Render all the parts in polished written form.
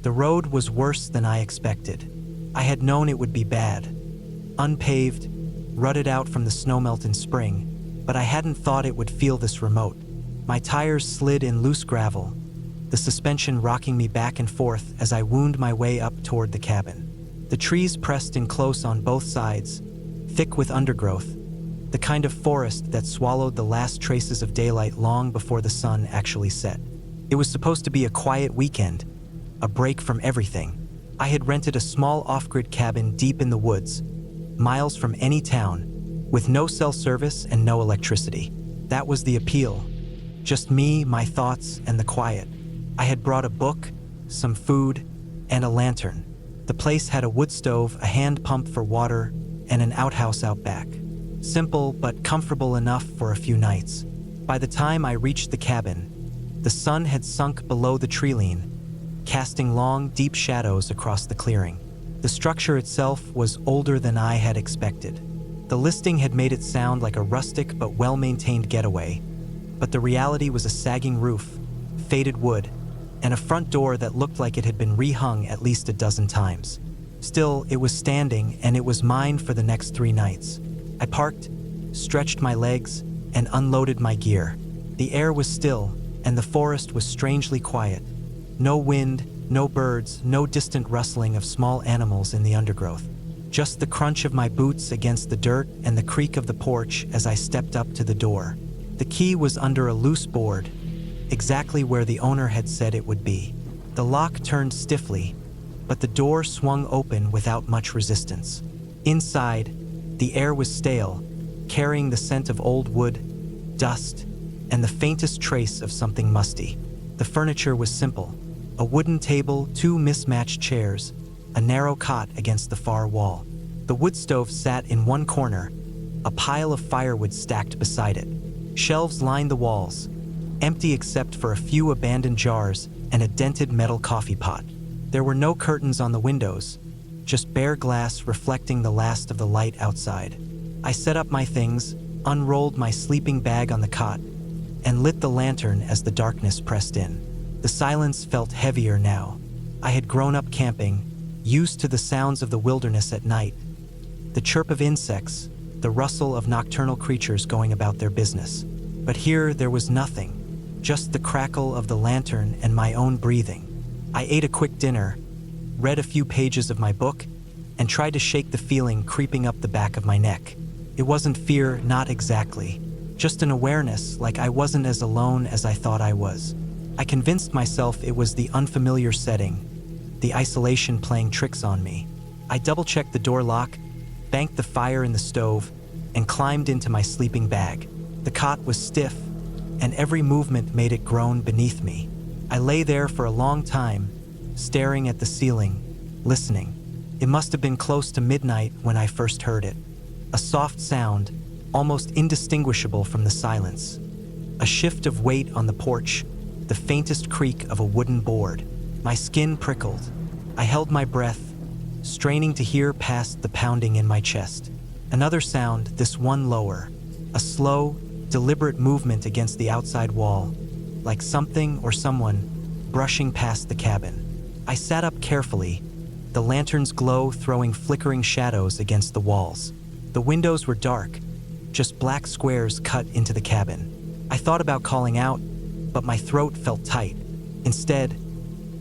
The road was worse than I expected. I had known it would be bad. Unpaved, rutted out from the snowmelt in spring, but I hadn't thought it would feel this remote. My tires slid in loose gravel, the suspension rocking me back and forth as I wound my way up toward the cabin. The trees pressed in close on both sides, thick with undergrowth, the kind of forest that swallowed the last traces of daylight long before the sun actually set. It was supposed to be a quiet weekend, a break from everything. I had rented a small off-grid cabin deep in the woods, miles from any town, with no cell service and no electricity. That was the appeal. Just me, my thoughts, and the quiet. I had brought a book, some food, and a lantern. The place had a wood stove, a hand pump for water, and an outhouse out back. Simple, but comfortable enough for a few nights. By the time I reached the cabin, the sun had sunk below the treeline, casting long, deep shadows across the clearing. The structure itself was older than I had expected. The listing had made it sound like a rustic but well-maintained getaway, but the reality was a sagging roof, faded wood, and a front door that looked like it had been rehung at least a dozen times. Still, it was standing, and it was mine for the next 3 nights. I parked, stretched my legs, and unloaded my gear. The air was still, and the forest was strangely quiet. No wind, no birds, no distant rustling of small animals in the undergrowth. Just the crunch of my boots against the dirt and the creak of the porch as I stepped up to the door. The key was under a loose board, exactly where the owner had said it would be. The lock turned stiffly, but the door swung open without much resistance. Inside, the air was stale, carrying the scent of old wood, dust, and the faintest trace of something musty. The furniture was simple. A wooden table, 2 mismatched chairs, a narrow cot against the far wall. The wood stove sat in one corner, a pile of firewood stacked beside it. Shelves lined the walls, empty except for a few abandoned jars and a dented metal coffee pot. There were no curtains on the windows, just bare glass reflecting the last of the light outside. I set up my things, unrolled my sleeping bag on the cot, and lit the lantern as the darkness pressed in. The silence felt heavier now. I had grown up camping, used to the sounds of the wilderness at night, the chirp of insects, the rustle of nocturnal creatures going about their business. But here there was nothing, just the crackle of the lantern and my own breathing. I ate a quick dinner, read a few pages of my book, and tried to shake the feeling creeping up the back of my neck. It wasn't fear, not exactly, just an awareness like I wasn't as alone as I thought I was. I convinced myself it was the unfamiliar setting, the isolation playing tricks on me. I double-checked the door lock, banked the fire in the stove, and climbed into my sleeping bag. The cot was stiff, and every movement made it groan beneath me. I lay there for a long time, staring at the ceiling, listening. It must have been close to midnight when I first heard it. A soft sound, almost indistinguishable from the silence. A shift of weight on the porch, the faintest creak of a wooden board. My skin prickled. I held my breath, straining to hear past the pounding in my chest. Another sound, this one lower. A slow, deliberate movement against the outside wall, like something or someone brushing past the cabin. I sat up carefully, the lantern's glow throwing flickering shadows against the walls. The windows were dark, just black squares cut into the cabin. I thought about calling out, but my throat felt tight. Instead,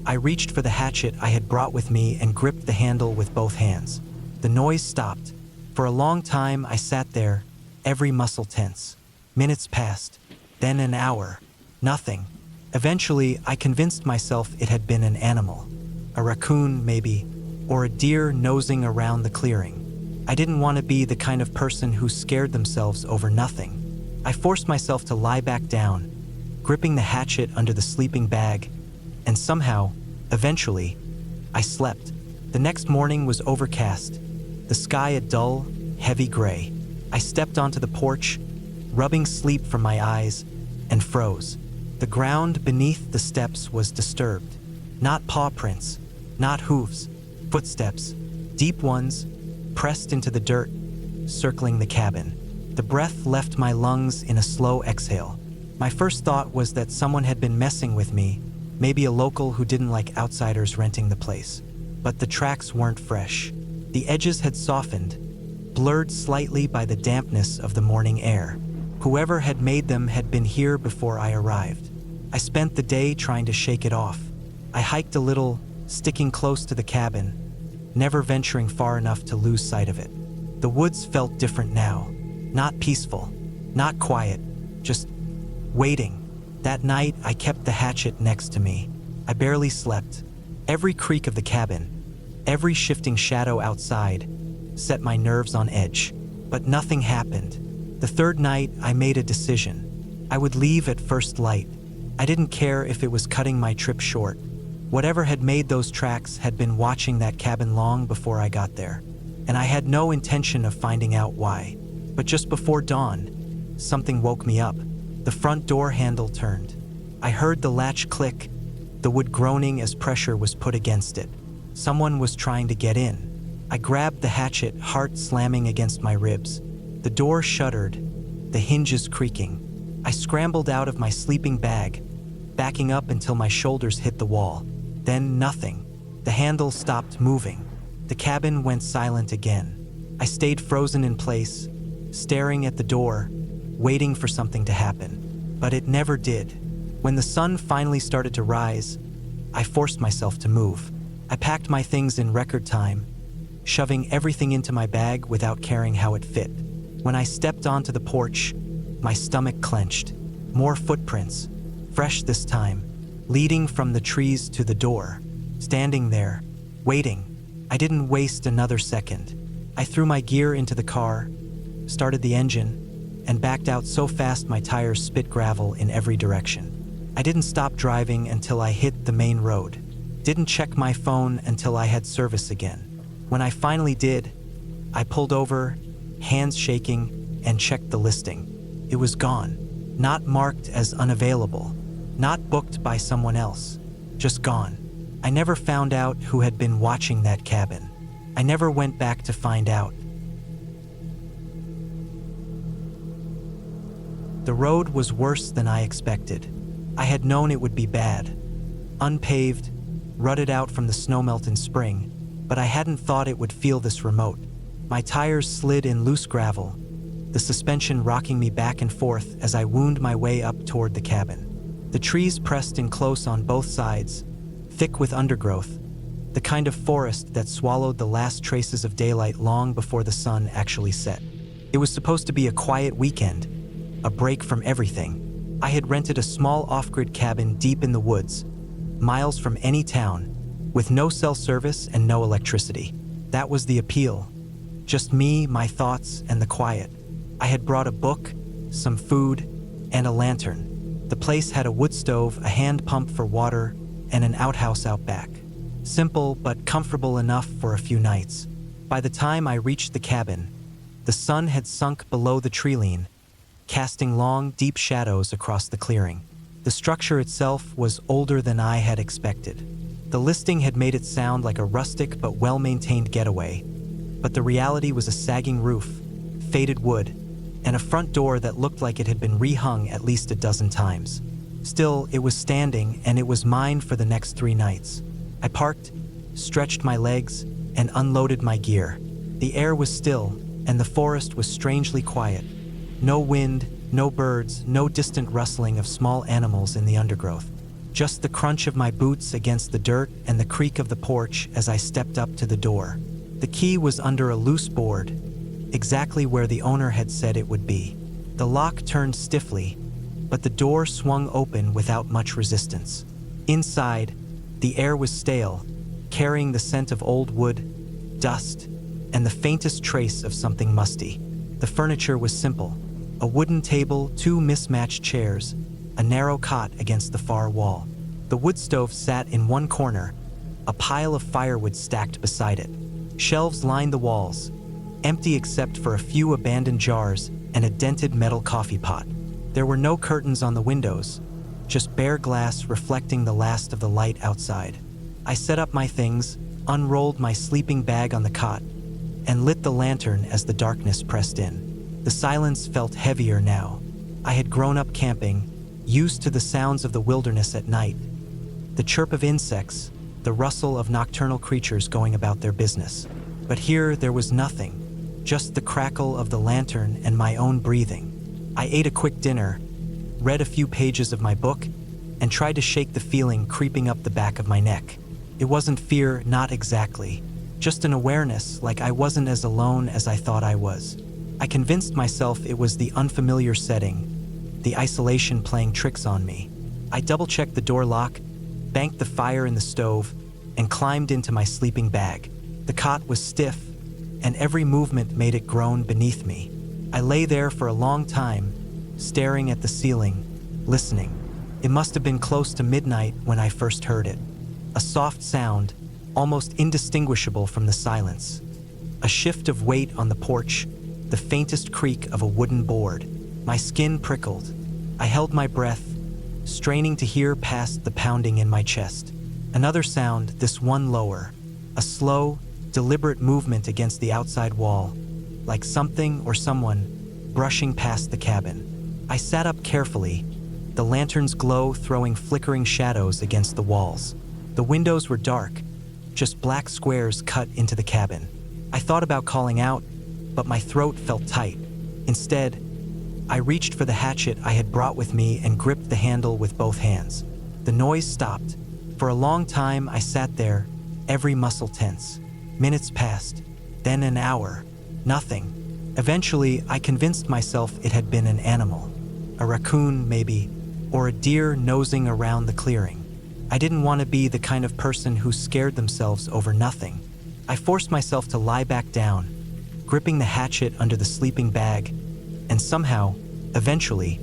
I reached for the hatchet I had brought with me and gripped the handle with both hands. The noise stopped. For a long time, I sat there, every muscle tense. Minutes passed, then an hour. Nothing. Eventually, I convinced myself it had been an animal. A raccoon, maybe, or a deer nosing around the clearing. I didn't want to be the kind of person who scared themselves over nothing. I forced myself to lie back down, gripping the hatchet under the sleeping bag, and somehow, eventually, I slept. The next morning was overcast, the sky a dull, heavy gray. I stepped onto the porch, rubbing sleep from my eyes, and froze. The ground beneath the steps was disturbed. Not paw prints, not hooves, footsteps, deep ones, pressed into the dirt, circling the cabin. The breath left my lungs in a slow exhale. My first thought was that someone had been messing with me, maybe a local who didn't like outsiders renting the place. But the tracks weren't fresh. The edges had softened, blurred slightly by the dampness of the morning air. Whoever had made them had been here before I arrived. I spent the day trying to shake it off. I hiked a little, sticking close to the cabin, never venturing far enough to lose sight of it. The woods felt different now. Not peaceful, not quiet, just waiting. That night, I kept the hatchet next to me. I barely slept. Every creak of the cabin, every shifting shadow outside, set my nerves on edge. But nothing happened. The third night, I made a decision. I would leave at first light. I didn't care if it was cutting my trip short. Whatever had made those tracks had been watching that cabin long before I got there, and I had no intention of finding out why. But just before dawn, something woke me up. The front door handle turned. I heard the latch click, the wood groaning as pressure was put against it. Someone was trying to get in. I grabbed the hatchet, heart slamming against my ribs. The door shuddered, the hinges creaking. I scrambled out of my sleeping bag, backing up until my shoulders hit the wall. Then nothing. The handle stopped moving. The cabin went silent again. I stayed frozen in place, staring at the door, waiting for something to happen. But it never did. When the sun finally started to rise, I forced myself to move. I packed my things in record time, shoving everything into my bag without caring how it fit. When I stepped onto the porch, my stomach clenched. More footprints, fresh this time, leading from the trees to the door. Standing there, waiting. I didn't waste another second. I threw my gear into the car, started the engine, and backed out so fast my tires spit gravel in every direction. I didn't stop driving until I hit the main road. Didn't check my phone until I had service again. When I finally did, I pulled over, hands shaking, and checked the listing. It was gone. Not marked as unavailable. Not booked by someone else. Just gone. I never found out who had been watching that cabin. I never went back to find out. The road was worse than I expected. I had known it would be bad. Unpaved, rutted out from the snowmelt in spring, but I hadn't thought it would feel this remote. My tires slid in loose gravel, the suspension rocking me back and forth as I wound my way up toward the cabin. The trees pressed in close on both sides, thick with undergrowth, the kind of forest that swallowed the last traces of daylight long before the sun actually set. It was supposed to be a quiet weekend, a break from everything. I had rented a small off-grid cabin deep in the woods, miles from any town, with no cell service and no electricity. That was the appeal. Just me, my thoughts, and the quiet. I had brought a book, some food, and a lantern. The place had a wood stove, a hand pump for water, and an outhouse out back. Simple, but comfortable enough for a few nights. By the time I reached the cabin, the sun had sunk below the tree-line, casting long, deep shadows across the clearing. The structure itself was older than I had expected. The listing had made it sound like a rustic but well-maintained getaway, but the reality was a sagging roof, faded wood, and a front door that looked like it had been rehung at least a dozen times. Still, it was standing, and it was mine for the next 3 nights. I parked, stretched my legs, and unloaded my gear. The air was still, and the forest was strangely quiet. No wind, no birds, no distant rustling of small animals in the undergrowth. Just the crunch of my boots against the dirt and the creak of the porch as I stepped up to the door. The key was under a loose board, exactly where the owner had said it would be. The lock turned stiffly, but the door swung open without much resistance. Inside, the air was stale, carrying the scent of old wood, dust, and the faintest trace of something musty. The furniture was simple. A wooden table, 2 mismatched chairs, a narrow cot against the far wall. The wood stove sat in one corner, a pile of firewood stacked beside it. Shelves lined the walls, empty except for a few abandoned jars and a dented metal coffee pot. There were no curtains on the windows, just bare glass reflecting the last of the light outside. I set up my things, unrolled my sleeping bag on the cot, and lit the lantern as the darkness pressed in. The silence felt heavier now. I had grown up camping, used to the sounds of the wilderness at night. the chirp of insects, the rustle of nocturnal creatures going about their business. But here there was nothing, just the crackle of the lantern and my own breathing. I ate a quick dinner, read a few pages of my book, and tried to shake the feeling creeping up the back of my neck. It wasn't fear, not exactly, just an awareness like I wasn't as alone as I thought I was. I convinced myself it was the unfamiliar setting, the isolation playing tricks on me. I double-checked the door lock, banked the fire in the stove, and climbed into my sleeping bag. The cot was stiff, and every movement made it groan beneath me. I lay there for a long time, staring at the ceiling, listening. It must have been close to midnight when I first heard it. A soft sound, almost indistinguishable from the silence. A shift of weight on the porch, the faintest creak of a wooden board. My skin prickled. I held my breath, straining to hear past the pounding in my chest. Another sound, this one lower. A slow, deliberate movement against the outside wall, like something or someone brushing past the cabin. I sat up carefully, the lantern's glow throwing flickering shadows against the walls. The windows were dark, just black squares cut into the cabin. I thought about calling out, but my throat felt tight. Instead, I reached for the hatchet I had brought with me and gripped the handle with both hands. The noise stopped. For a long time, I sat there, every muscle tense. Minutes passed, then an hour. Nothing. Eventually, I convinced myself it had been an animal. A raccoon, maybe, or a deer nosing around the clearing. I didn't want to be the kind of person who scared themselves over nothing. I forced myself to lie back down, gripping the hatchet under the sleeping bag, and somehow, eventually,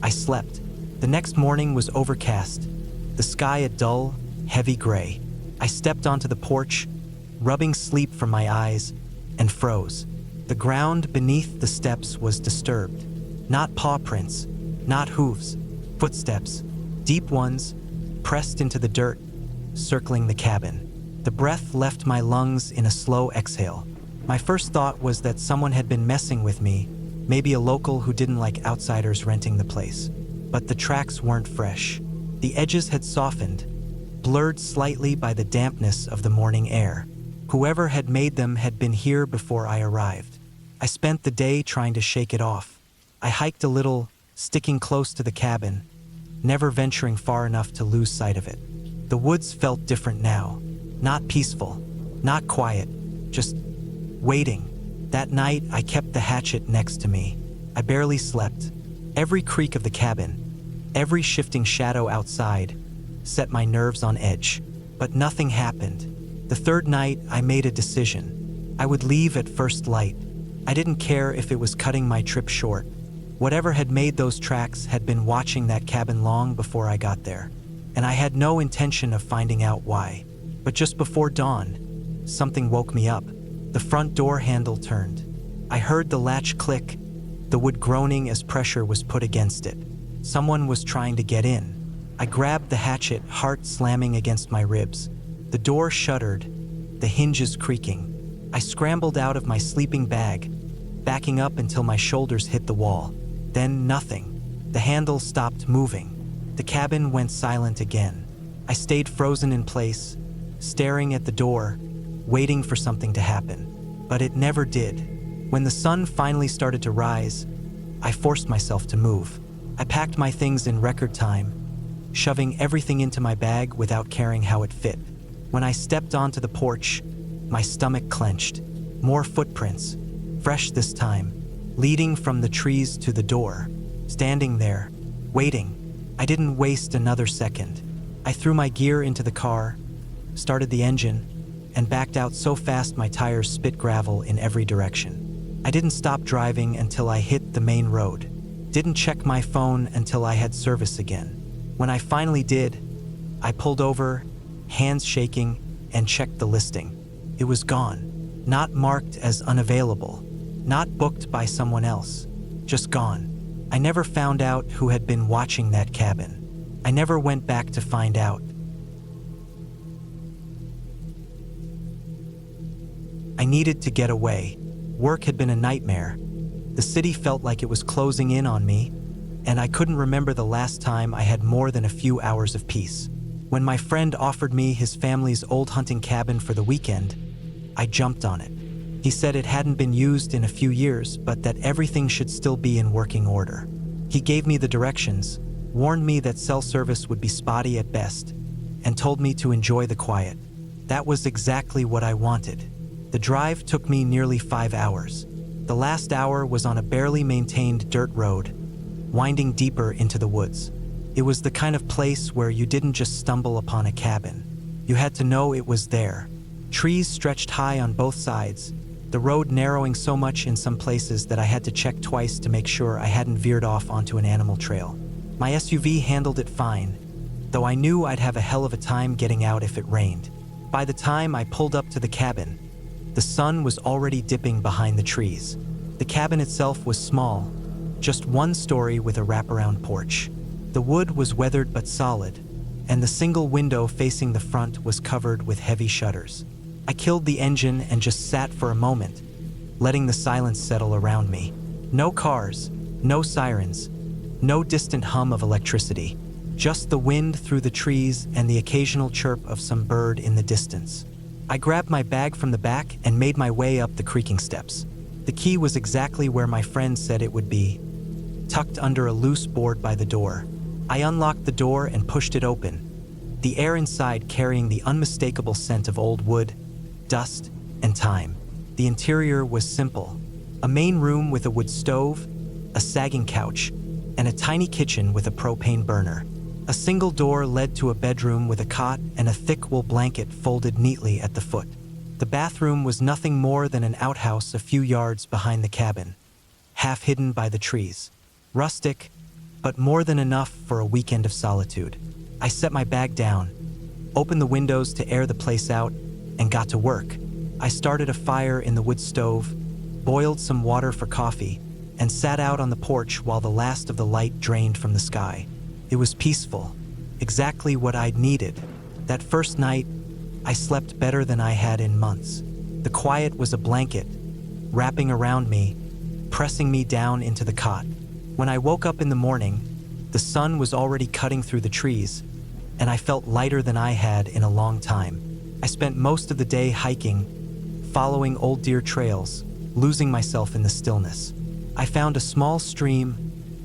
I slept. The next morning was overcast, the sky a dull, heavy gray. I stepped onto the porch, rubbing sleep from my eyes, and froze. The ground beneath the steps was disturbed. Not paw prints, not hooves, footsteps, deep ones, pressed into the dirt, circling the cabin. The breath left my lungs in a slow exhale. My first thought was that someone had been messing with me, maybe a local who didn't like outsiders renting the place. But the tracks weren't fresh. The edges had softened, blurred slightly by the dampness of the morning air. Whoever had made them had been here before I arrived. I spent the day trying to shake it off. I hiked a little, sticking close to the cabin, never venturing far enough to lose sight of it. The woods felt different now. Not peaceful, not quiet, just waiting. That night, I kept the hatchet next to me. I barely slept. Every creak of the cabin, every shifting shadow outside, set my nerves on edge. But nothing happened. The third night, I made a decision. I would leave at first light. I didn't care if it was cutting my trip short. Whatever had made those tracks had been watching that cabin long before I got there, and I had no intention of finding out why. But just before dawn, something woke me up. The front door handle turned. I heard the latch click, the wood groaning as pressure was put against it. Someone was trying to get in. I grabbed the hatchet, heart slamming against my ribs. The door shuddered, the hinges creaking. I scrambled out of my sleeping bag, backing up until my shoulders hit the wall. Then nothing. The handle stopped moving. The cabin went silent again. I stayed frozen in place, staring at the door, waiting for something to happen. But it never did. When the sun finally started to rise, I forced myself to move. I packed my things in record time, shoving everything into my bag without caring how it fit. When I stepped onto the porch, my stomach clenched. More footprints, fresh this time, leading from the trees to the door. Standing there, waiting, I didn't waste another second. I threw my gear into the car, started the engine, and backed out so fast my tires spit gravel in every direction. I didn't stop driving until I hit the main road. Didn't check my phone until I had service again. When I finally did, I pulled over, hands shaking, and checked the listing. It was gone. Not marked as unavailable. Not booked by someone else. Just gone. I never found out who had been watching that cabin. I never went back to find out. I needed to get away. Work had been a nightmare. The city felt like it was closing in on me, and I couldn't remember the last time I had more than a few hours of peace. When my friend offered me his family's old hunting cabin for the weekend, I jumped on it. He said it hadn't been used in a few years, but that everything should still be in working order. He gave me the directions, warned me that cell service would be spotty at best, and told me to enjoy the quiet. That was exactly what I wanted. The drive took me nearly 5 hours. The last hour was on a barely maintained dirt road, winding deeper into the woods. It was the kind of place where you didn't just stumble upon a cabin. You had to know it was there. Trees stretched high on both sides, the road narrowing so much in some places that I had to check twice to make sure I hadn't veered off onto an animal trail. My SUV handled it fine, though I knew I'd have a hell of a time getting out if it rained. By the time I pulled up to the cabin, the sun was already dipping behind the trees. The cabin itself was small, just one story with a wraparound porch. The wood was weathered but solid, and the single window facing the front was covered with heavy shutters. I killed the engine and just sat for a moment, letting the silence settle around me. No cars, no sirens, no distant hum of electricity, just the wind through the trees and the occasional chirp of some bird in the distance. I grabbed my bag from the back and made my way up the creaking steps. The key was exactly where my friend said it would be, tucked under a loose board by the door. I unlocked the door and pushed it open, the air inside carrying the unmistakable scent of old wood, dust, and time. The interior was simple: a main room with a wood stove, a sagging couch, and a tiny kitchen with a propane burner. A single door led to a bedroom with a cot and a thick wool blanket folded neatly at the foot. The bathroom was nothing more than an outhouse a few yards behind the cabin, half hidden by the trees. Rustic, but more than enough for a weekend of solitude. I set my bag down, opened the windows to air the place out, and got to work. I started a fire in the wood stove, boiled some water for coffee, and sat out on the porch while the last of the light drained from the sky. It was peaceful, exactly what I'd needed. That first night, I slept better than I had in months. The quiet was a blanket, wrapping around me, pressing me down into the cot. When I woke up in the morning, the sun was already cutting through the trees, and I felt lighter than I had in a long time. I spent most of the day hiking, following old deer trails, losing myself in the stillness. I found a small stream,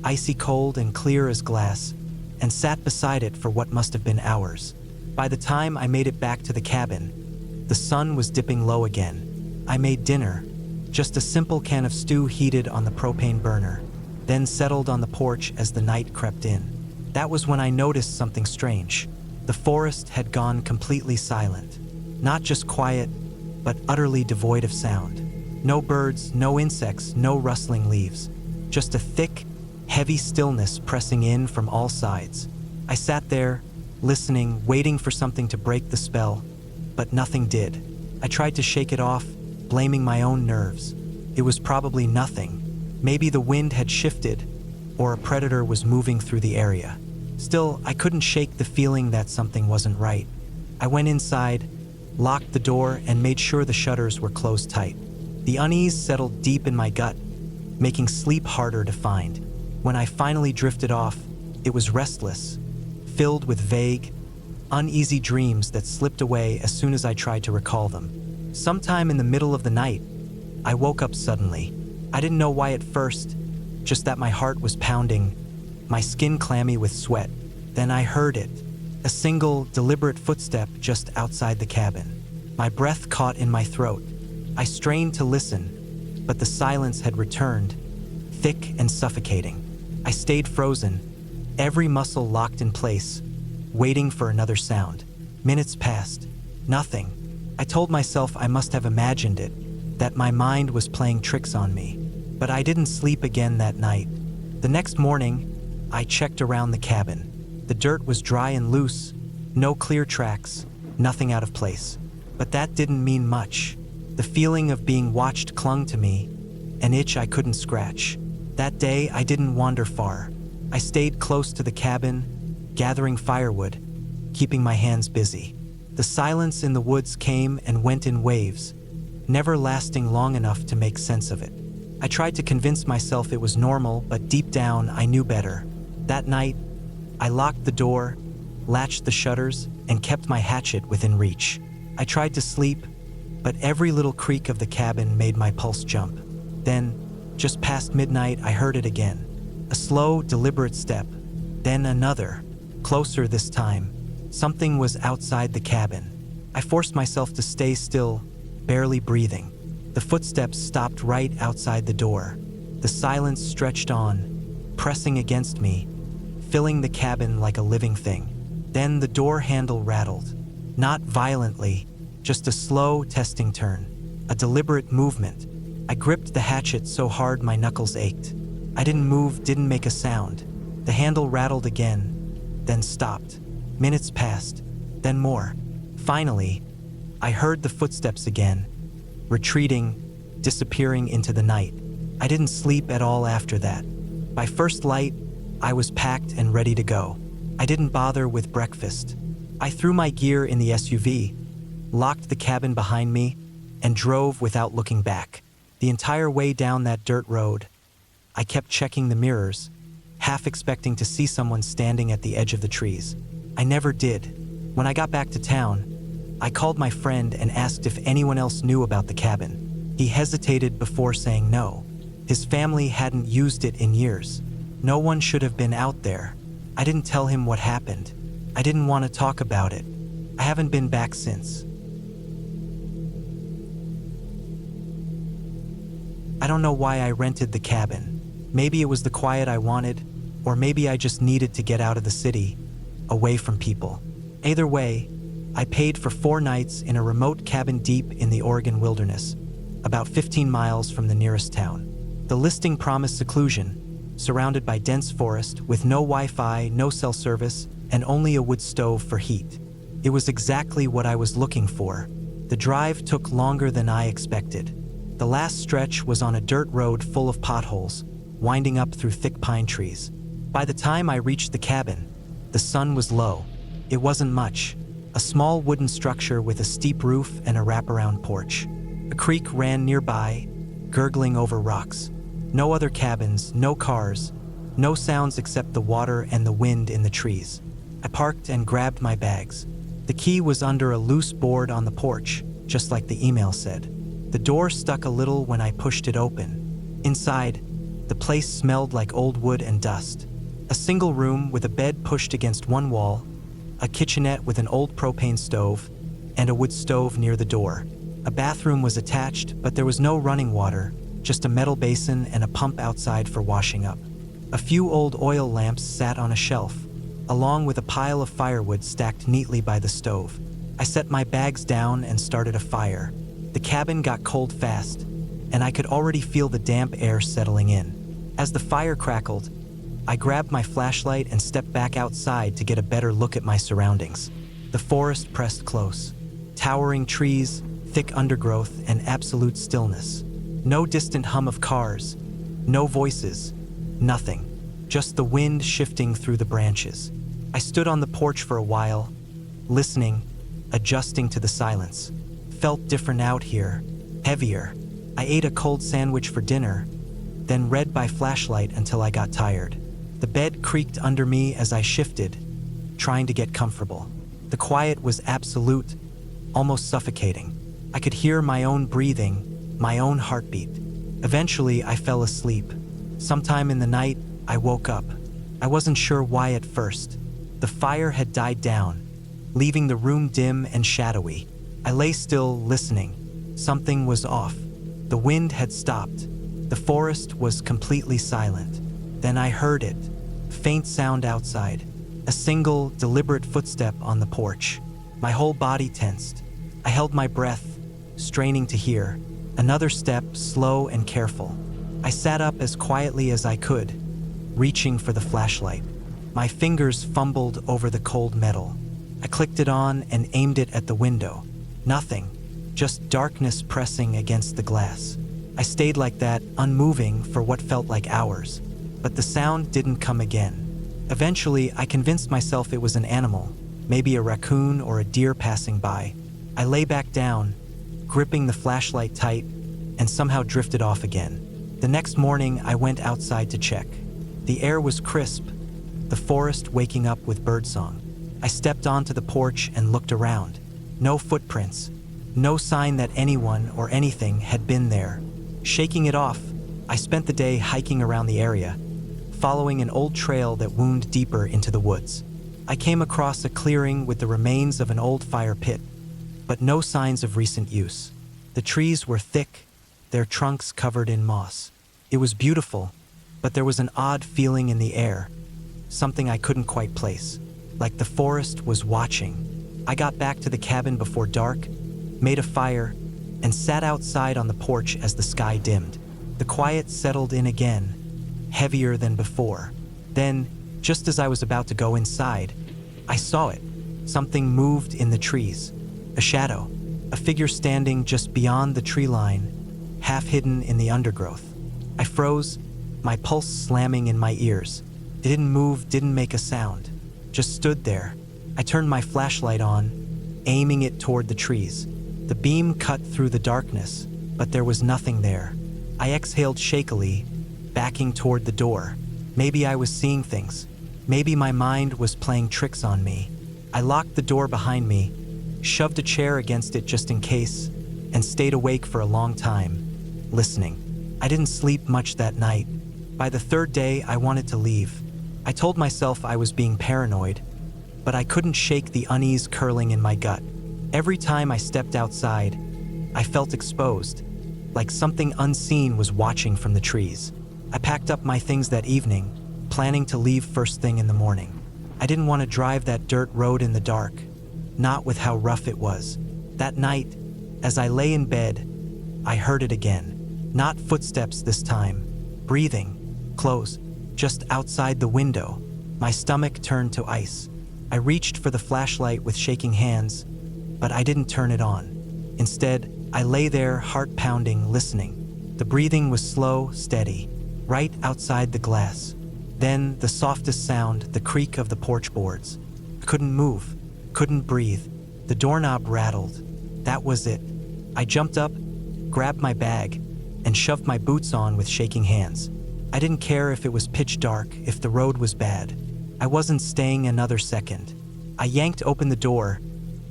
icy cold and clear as glass, and sat beside it for what must have been hours. By the time I made it back to the cabin, the sun was dipping low again. I made dinner, just a simple can of stew heated on the propane burner, then settled on the porch as the night crept in. That was when I noticed something strange. The forest had gone completely silent. Not just quiet, but utterly devoid of sound. No birds, no insects, no rustling leaves. Just a thick, heavy stillness pressing in from all sides. I sat there, listening, waiting for something to break the spell, but nothing did. I tried to shake it off, blaming my own nerves. It was probably nothing. Maybe the wind had shifted, or a predator was moving through the area. Still, I couldn't shake the feeling that something wasn't right. I went inside, locked the door, and made sure the shutters were closed tight. The unease settled deep in my gut, making sleep harder to find. When I finally drifted off, it was restless, filled with vague, uneasy dreams that slipped away as soon as I tried to recall them. Sometime in the middle of the night, I woke up suddenly. I didn't know why at first, just that my heart was pounding, my skin clammy with sweat. Then I heard it, a single, deliberate footstep just outside the cabin. My breath caught in my throat. I strained to listen, but the silence had returned, thick and suffocating. I stayed frozen, every muscle locked in place, waiting for another sound. Minutes passed. Nothing. I told myself I must have imagined it, that my mind was playing tricks on me. But I didn't sleep again that night. The next morning, I checked around the cabin. The dirt was dry and loose, no clear tracks, nothing out of place. But that didn't mean much. The feeling of being watched clung to me, an itch I couldn't scratch. That day, I didn't wander far. I stayed close to the cabin, gathering firewood, keeping my hands busy. The silence in the woods came and went in waves, never lasting long enough to make sense of it. I tried to convince myself it was normal, but deep down, I knew better. That night, I locked the door, latched the shutters, and kept my hatchet within reach. I tried to sleep, but every little creak of the cabin made my pulse jump. Then, just past midnight, I heard it again. A slow, deliberate step, then another, closer this time. Something was outside the cabin. I forced myself to stay still, barely breathing. The footsteps stopped right outside the door. The silence stretched on, pressing against me, filling the cabin like a living thing. Then the door handle rattled. Not violently, just a slow, testing turn. A deliberate movement. I gripped the hatchet so hard my knuckles ached. I didn't move, didn't make a sound. The handle rattled again, then stopped. Minutes passed, then more. Finally, I heard the footsteps again, retreating, disappearing into the night. I didn't sleep at all after that. By first light, I was packed and ready to go. I didn't bother with breakfast. I threw my gear in the SUV, locked the cabin behind me, and drove without looking back. The entire way down that dirt road, I kept checking the mirrors, half expecting to see someone standing at the edge of the trees. I never did. When I got back to town, I called my friend and asked if anyone else knew about the cabin. He hesitated before saying no. His family hadn't used it in years. No one should have been out there. I didn't tell him what happened. I didn't want to talk about it. I haven't been back since. I don't know why I rented the cabin. Maybe it was the quiet I wanted, or maybe I just needed to get out of the city, away from people. Either way, I paid for 4 nights in a remote cabin deep in the Oregon wilderness, about 15 miles from the nearest town. The listing promised seclusion, surrounded by dense forest with no Wi-Fi, no cell service, and only a wood stove for heat. It was exactly what I was looking for. The drive took longer than I expected. The last stretch was on a dirt road full of potholes, winding up through thick pine trees. By the time I reached the cabin, the sun was low. It wasn't much. A small wooden structure with a steep roof and a wraparound porch. A creek ran nearby, gurgling over rocks. No other cabins, no cars, no sounds except the water and the wind in the trees. I parked and grabbed my bags. The key was under a loose board on the porch, just like the email said. The door stuck a little when I pushed it open. Inside, the place smelled like old wood and dust. A single room with a bed pushed against one wall, a kitchenette with an old propane stove, and a wood stove near the door. A bathroom was attached, but there was no running water, just a metal basin and a pump outside for washing up. A few old oil lamps sat on a shelf, along with a pile of firewood stacked neatly by the stove. I set my bags down and started a fire. The cabin got cold fast, and I could already feel the damp air settling in. As the fire crackled, I grabbed my flashlight and stepped back outside to get a better look at my surroundings. The forest pressed close. Towering trees, thick undergrowth, and absolute stillness. No distant hum of cars, no voices, nothing. Just the wind shifting through the branches. I stood on the porch for a while, listening, adjusting to the silence. Felt different out here, heavier. I ate a cold sandwich for dinner, then read by flashlight until I got tired. The bed creaked under me as I shifted, trying to get comfortable. The quiet was absolute, almost suffocating. I could hear my own breathing, my own heartbeat. Eventually, I fell asleep. Sometime in the night, I woke up. I wasn't sure why at first. The fire had died down, leaving the room dim and shadowy. I lay still, listening. Something was off. The wind had stopped. The forest was completely silent. Then I heard it. Faint sound outside. A single, deliberate footstep on the porch. My whole body tensed. I held my breath, straining to hear. Another step, slow and careful. I sat up as quietly as I could, reaching for the flashlight. My fingers fumbled over the cold metal. I clicked it on and aimed it at the window. Nothing, just darkness pressing against the glass. I stayed like that, unmoving for what felt like hours. But the sound didn't come again. Eventually, I convinced myself it was an animal, maybe a raccoon or a deer passing by. I lay back down, gripping the flashlight tight, and somehow drifted off again. The next morning, I went outside to check. The air was crisp, the forest waking up with birdsong. I stepped onto the porch and looked around. No footprints. No sign that anyone or anything had been there. Shaking it off, I spent the day hiking around the area, following an old trail that wound deeper into the woods. I came across a clearing with the remains of an old fire pit, but no signs of recent use. The trees were thick, their trunks covered in moss. It was beautiful, but there was an odd feeling in the air, something I couldn't quite place, like the forest was watching. I got back to the cabin before dark, made a fire, and sat outside on the porch as the sky dimmed. The quiet settled in again, heavier than before. Then, just as I was about to go inside, I saw it. Something moved in the trees. A shadow, a figure standing just beyond the tree line, half hidden in the undergrowth. I froze, my pulse slamming in my ears. It didn't move, didn't make a sound, just stood there. I turned my flashlight on, aiming it toward the trees. The beam cut through the darkness, but there was nothing there. I exhaled shakily, backing toward the door. Maybe I was seeing things. Maybe my mind was playing tricks on me. I locked the door behind me, shoved a chair against it just in case, and stayed awake for a long time, listening. I didn't sleep much that night. By the third day, I wanted to leave. I told myself I was being paranoid, but I couldn't shake the unease curling in my gut. Every time I stepped outside, I felt exposed, like something unseen was watching from the trees. I packed up my things that evening, planning to leave first thing in the morning. I didn't want to drive that dirt road in the dark, not with how rough it was. That night, as I lay in bed, I heard it again. Not footsteps this time, breathing, close, just outside the window. My stomach turned to ice. I reached for the flashlight with shaking hands, but I didn't turn it on. Instead, I lay there, heart pounding, listening. The breathing was slow, steady, right outside the glass. Then, the softest sound, the creak of the porch boards. I couldn't move, couldn't breathe. The doorknob rattled. That was it. I jumped up, grabbed my bag, and shoved my boots on with shaking hands. I didn't care if it was pitch dark, if the road was bad. I wasn't staying another second. I yanked open the door,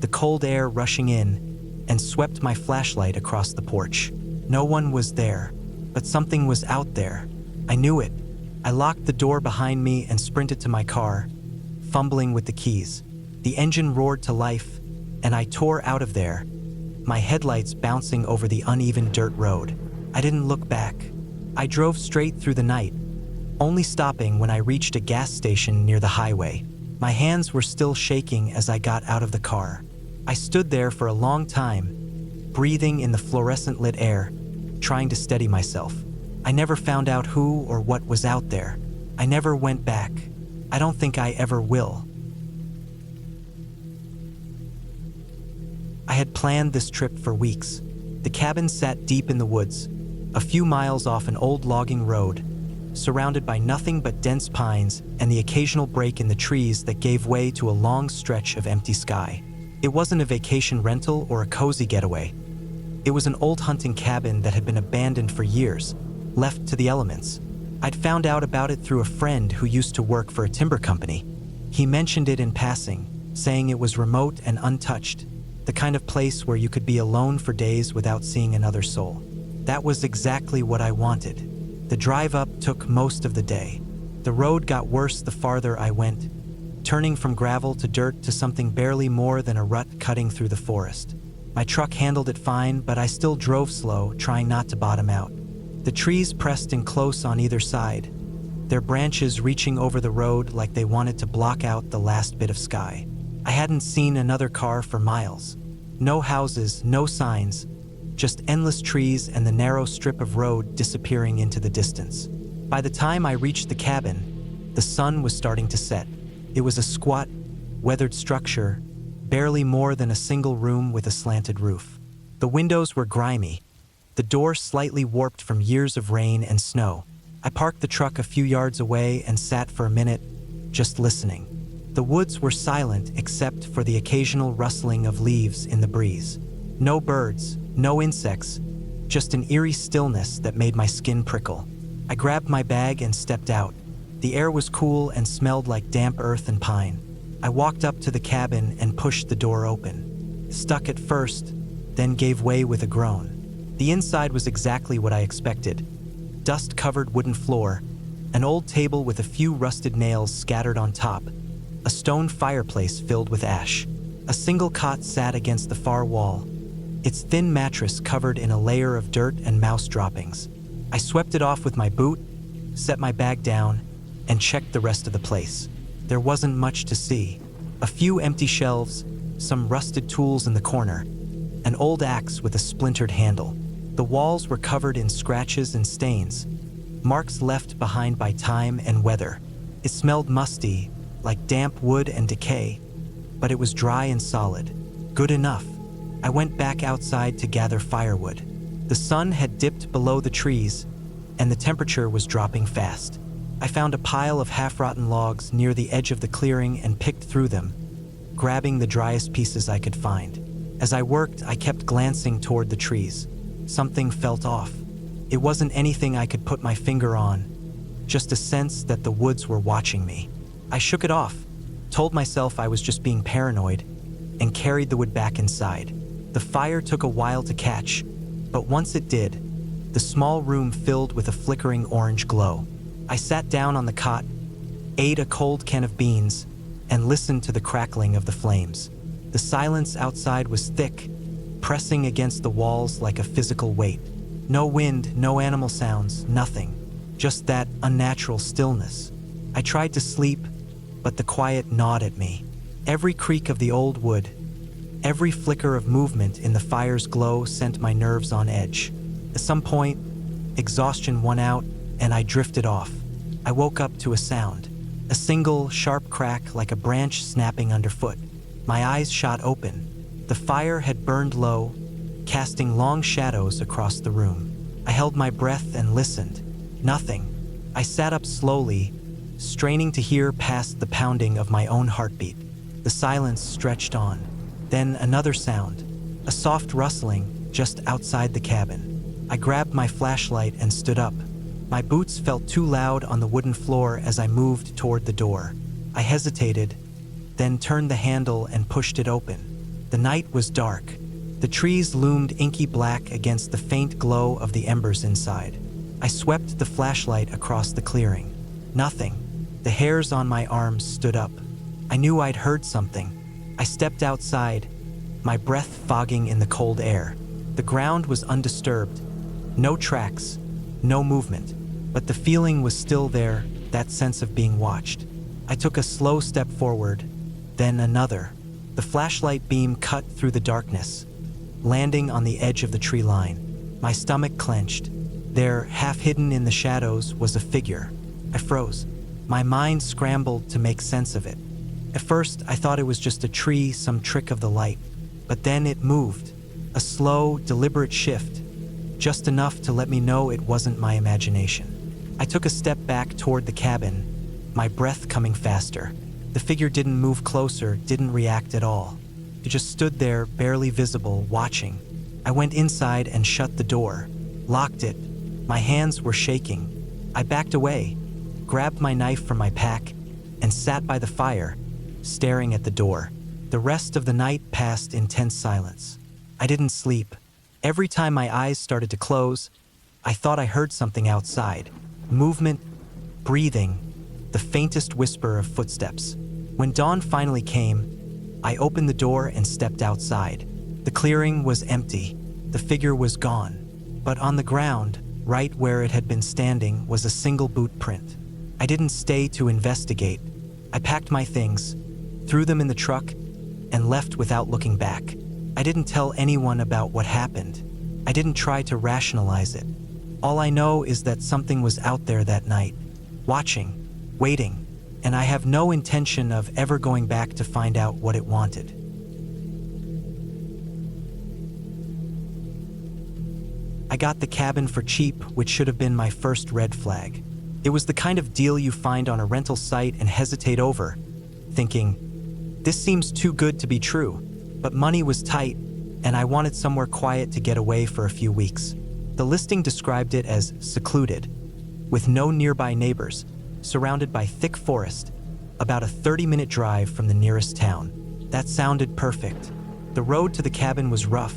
the cold air rushing in, and swept my flashlight across the porch. No one was there, but something was out there. I knew it. I locked the door behind me and sprinted to my car, fumbling with the keys. The engine roared to life, and I tore out of there, my headlights bouncing over the uneven dirt road. I didn't look back. I drove straight through the night, only stopping when I reached a gas station near the highway. My hands were still shaking as I got out of the car. I stood there for a long time, breathing in the fluorescent lit air, trying to steady myself. I never found out who or what was out there. I never went back. I don't think I ever will. I had planned this trip for weeks. The cabin sat deep in the woods, a few miles off an old logging road, surrounded by nothing but dense pines and the occasional break in the trees that gave way to a long stretch of empty sky. It wasn't a vacation rental or a cozy getaway. It was an old hunting cabin that had been abandoned for years, left to the elements. I'd found out about it through a friend who used to work for a timber company. He mentioned it in passing, saying it was remote and untouched, the kind of place where you could be alone for days without seeing another soul. That was exactly what I wanted. The drive up took most of the day. The road got worse the farther I went, turning from gravel to dirt to something barely more than a rut cutting through the forest. My truck handled it fine, but I still drove slow, trying not to bottom out. The trees pressed in close on either side, their branches reaching over the road like they wanted to block out the last bit of sky. I hadn't seen another car for miles. No houses, no signs, just endless trees and the narrow strip of road disappearing into the distance. By the time I reached the cabin, the sun was starting to set. It was a squat, weathered structure, barely more than a single room with a slanted roof. The windows were grimy, the door slightly warped from years of rain and snow. I parked the truck a few yards away and sat for a minute, just listening. The woods were silent except for the occasional rustling of leaves in the breeze. No birds, no insects, just an eerie stillness that made my skin prickle. I grabbed my bag and stepped out. The air was cool and smelled like damp earth and pine. I walked up to the cabin and pushed the door open. Stuck at first, then gave way with a groan. The inside was exactly what I expected. Dust-covered wooden floor, an old table with a few rusted nails scattered on top, a stone fireplace filled with ash. A single cot sat against the far wall, its thin mattress covered in a layer of dirt and mouse droppings. I swept it off with my boot, set my bag down, and checked the rest of the place. There wasn't much to see. A few empty shelves, some rusted tools in the corner, an old axe with a splintered handle. The walls were covered in scratches and stains, marks left behind by time and weather. It smelled musty, like damp wood and decay, but it was dry and solid. Good enough. I went back outside to gather firewood. The sun had dipped below the trees, and the temperature was dropping fast. I found a pile of half-rotten logs near the edge of the clearing and picked through them, grabbing the driest pieces I could find. As I worked, I kept glancing toward the trees. Something felt off. It wasn't anything I could put my finger on, just a sense that the woods were watching me. I shook it off, told myself I was just being paranoid, and carried the wood back inside. The fire took a while to catch, but once it did, the small room filled with a flickering orange glow. I sat down on the cot, ate a cold can of beans, and listened to the crackling of the flames. The silence outside was thick, pressing against the walls like a physical weight. No wind, no animal sounds, nothing. Just that unnatural stillness. I tried to sleep, but the quiet gnawed at me. Every creak of the old wood, every flicker of movement in the fire's glow sent my nerves on edge. At some point, exhaustion won out, and I drifted off. I woke up to a sound, a single, sharp crack like a branch snapping underfoot. My eyes shot open. The fire had burned low, casting long shadows across the room. I held my breath and listened. Nothing. I sat up slowly, straining to hear past the pounding of my own heartbeat. The silence stretched on. Then another sound, a soft rustling just outside the cabin. I grabbed my flashlight and stood up. My boots felt too loud on the wooden floor as I moved toward the door. I hesitated, then turned the handle and pushed it open. The night was dark. The trees loomed inky black against the faint glow of the embers inside. I swept the flashlight across the clearing. Nothing. The hairs on my arms stood up. I knew I'd heard something. I stepped outside, my breath fogging in the cold air. The ground was undisturbed. No tracks, no movement. But the feeling was still there, that sense of being watched. I took a slow step forward, then another. The flashlight beam cut through the darkness, landing on the edge of the tree line. My stomach clenched. There, half hidden in the shadows, was a figure. I froze. My mind scrambled to make sense of it. At first, I thought it was just a tree, some trick of the light. But then it moved. A slow, deliberate shift, just enough to let me know it wasn't my imagination. I took a step back toward the cabin, my breath coming faster. The figure didn't move closer, didn't react at all. It just stood there, barely visible, watching. I went inside and shut the door, locked it. My hands were shaking. I backed away, grabbed my knife from my pack, and sat by the fire, staring at the door. The rest of the night passed in tense silence. I didn't sleep. Every time my eyes started to close, I thought I heard something outside. Movement, breathing, the faintest whisper of footsteps. When dawn finally came, I opened the door and stepped outside. The clearing was empty. The figure was gone. But on the ground, right where it had been standing, was a single boot print. I didn't stay to investigate. I packed my things, threw them in the truck, and left without looking back. I didn't tell anyone about what happened. I didn't try to rationalize it. All I know is that something was out there that night, watching, waiting, and I have no intention of ever going back to find out what it wanted. I got the cabin for cheap, which should have been my first red flag. It was the kind of deal you find on a rental site and hesitate over, thinking, this seems too good to be true. But money was tight, and I wanted somewhere quiet to get away for a few weeks. The listing described it as secluded, with no nearby neighbors, surrounded by thick forest, about a 30-minute drive from the nearest town. That sounded perfect. The road to the cabin was rough,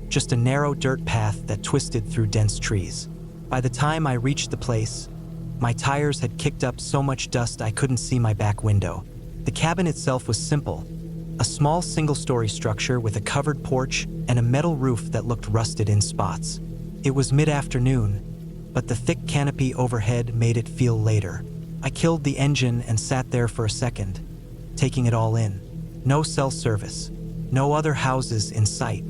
just a narrow dirt path that twisted through dense trees. By the time I reached the place, my tires had kicked up so much dust I couldn't see my back window. The cabin itself was simple, a small single-story structure with a covered porch and a metal roof that looked rusted in spots. It was mid-afternoon, but the thick canopy overhead made it feel later. I killed the engine and sat there for a second, taking it all in. No cell service, no other houses in sight,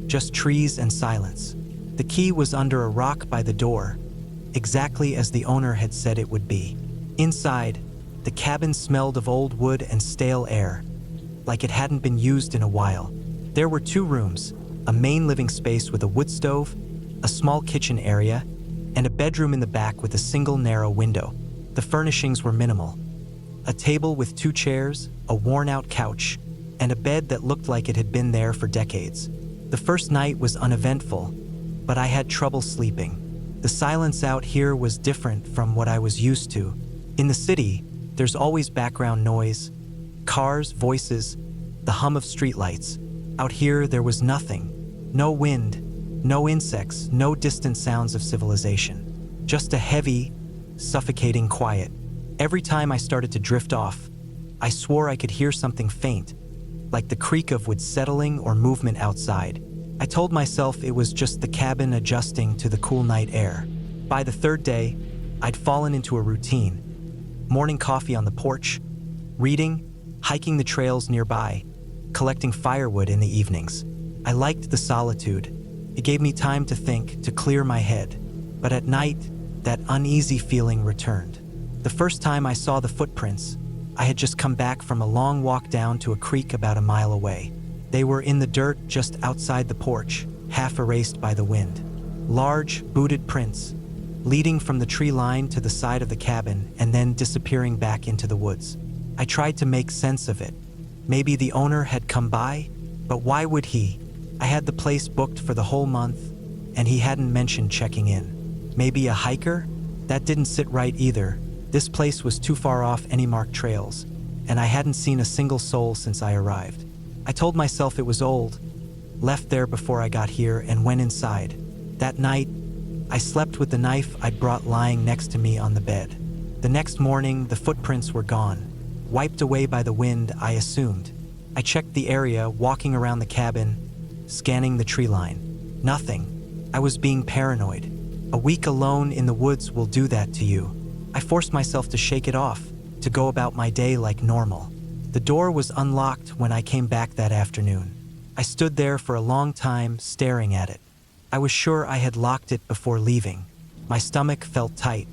just trees and silence. The key was under a rock by the door, exactly as the owner had said it would be. Inside, the cabin smelled of old wood and stale air, like it hadn't been used in a while. There were 2 rooms, a main living space with a wood stove, a small kitchen area, and a bedroom in the back with a single narrow window. The furnishings were minimal. A table with 2 chairs, a worn-out couch, and a bed that looked like it had been there for decades. The first night was uneventful, but I had trouble sleeping. The silence out here was different from what I was used to. In the city, there's always background noise, cars, voices, the hum of streetlights. Out here, there was nothing. No wind, no insects, no distant sounds of civilization. Just a heavy, suffocating quiet. Every time I started to drift off, I swore I could hear something faint, like the creak of wood settling or movement outside. I told myself it was just the cabin adjusting to the cool night air. By the 3rd day, I'd fallen into a routine. Morning coffee on the porch, reading, hiking the trails nearby, collecting firewood in the evenings. I liked the solitude. It gave me time to think, to clear my head. But at night, that uneasy feeling returned. The first time I saw the footprints, I had just come back from a long walk down to a creek about a mile away. They were in the dirt just outside the porch, half erased by the wind. Large, booted prints, leading from the tree line to the side of the cabin and then disappearing back into the woods. I tried to make sense of it. Maybe the owner had come by, but why would he? I had the place booked for the whole month, and he hadn't mentioned checking in. Maybe a hiker? That didn't sit right either. This place was too far off any marked trails, and I hadn't seen a single soul since I arrived. I told myself it was old, left there before I got here, and went inside. That night, I slept with the knife I'd brought lying next to me on the bed. The next morning, the footprints were gone, wiped away by the wind, I assumed. I checked the area, walking around the cabin, scanning the tree line. Nothing. I was being paranoid. A week alone in the woods will do that to you. I forced myself to shake it off, to go about my day like normal. The door was unlocked when I came back that afternoon. I stood there for a long time, staring at it. I was sure I had locked it before leaving. My stomach felt tight.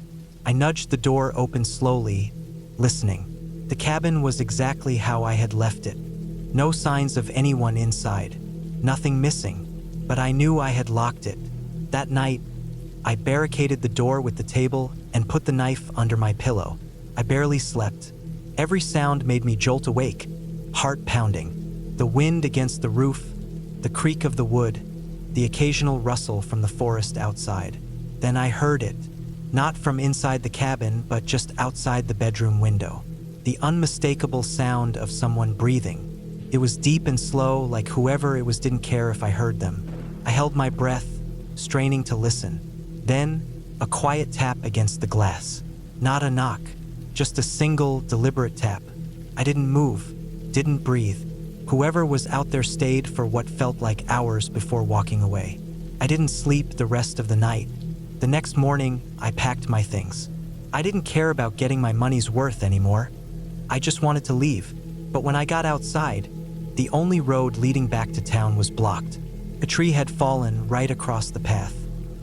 I nudged the door open slowly, listening. The cabin was exactly how I had left it. No signs of anyone inside. Nothing missing. But I knew I had locked it. That night, I barricaded the door with the table and put the knife under my pillow. I barely slept. Every sound made me jolt awake, heart pounding. The wind against the roof, the creak of the wood, the occasional rustle from the forest outside. Then I heard it, not from inside the cabin, but just outside the bedroom window. The unmistakable sound of someone breathing. It was deep and slow, like whoever it was didn't care if I heard them. I held my breath, straining to listen. Then, a quiet tap against the glass. Not a knock, just a single, deliberate tap. I didn't move, didn't breathe. Whoever was out there stayed for what felt like hours before walking away. I didn't sleep the rest of the night. The next morning, I packed my things. I didn't care about getting my money's worth anymore. I just wanted to leave. But when I got outside, the only road leading back to town was blocked. A tree had fallen right across the path.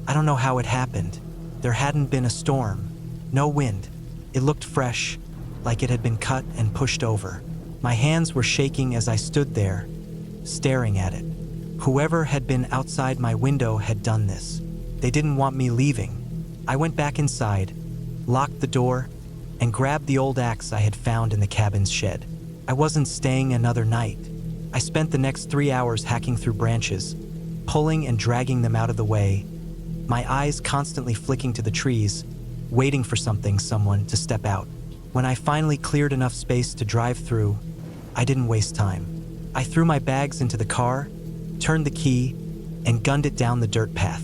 I don't know how it happened. There hadn't been a storm, no wind. It looked fresh, like it had been cut and pushed over. My hands were shaking as I stood there, staring at it. Whoever had been outside my window had done this. They didn't want me leaving. I went back inside, locked the door, and grabbed the old axe I had found in the cabin's shed. I wasn't staying another night. I spent the next 3 hours hacking through branches, pulling and dragging them out of the way, my eyes constantly flicking to the trees, waiting for someone to step out. When I finally cleared enough space to drive through, I didn't waste time. I threw my bags into the car, turned the key, and gunned it down the dirt path.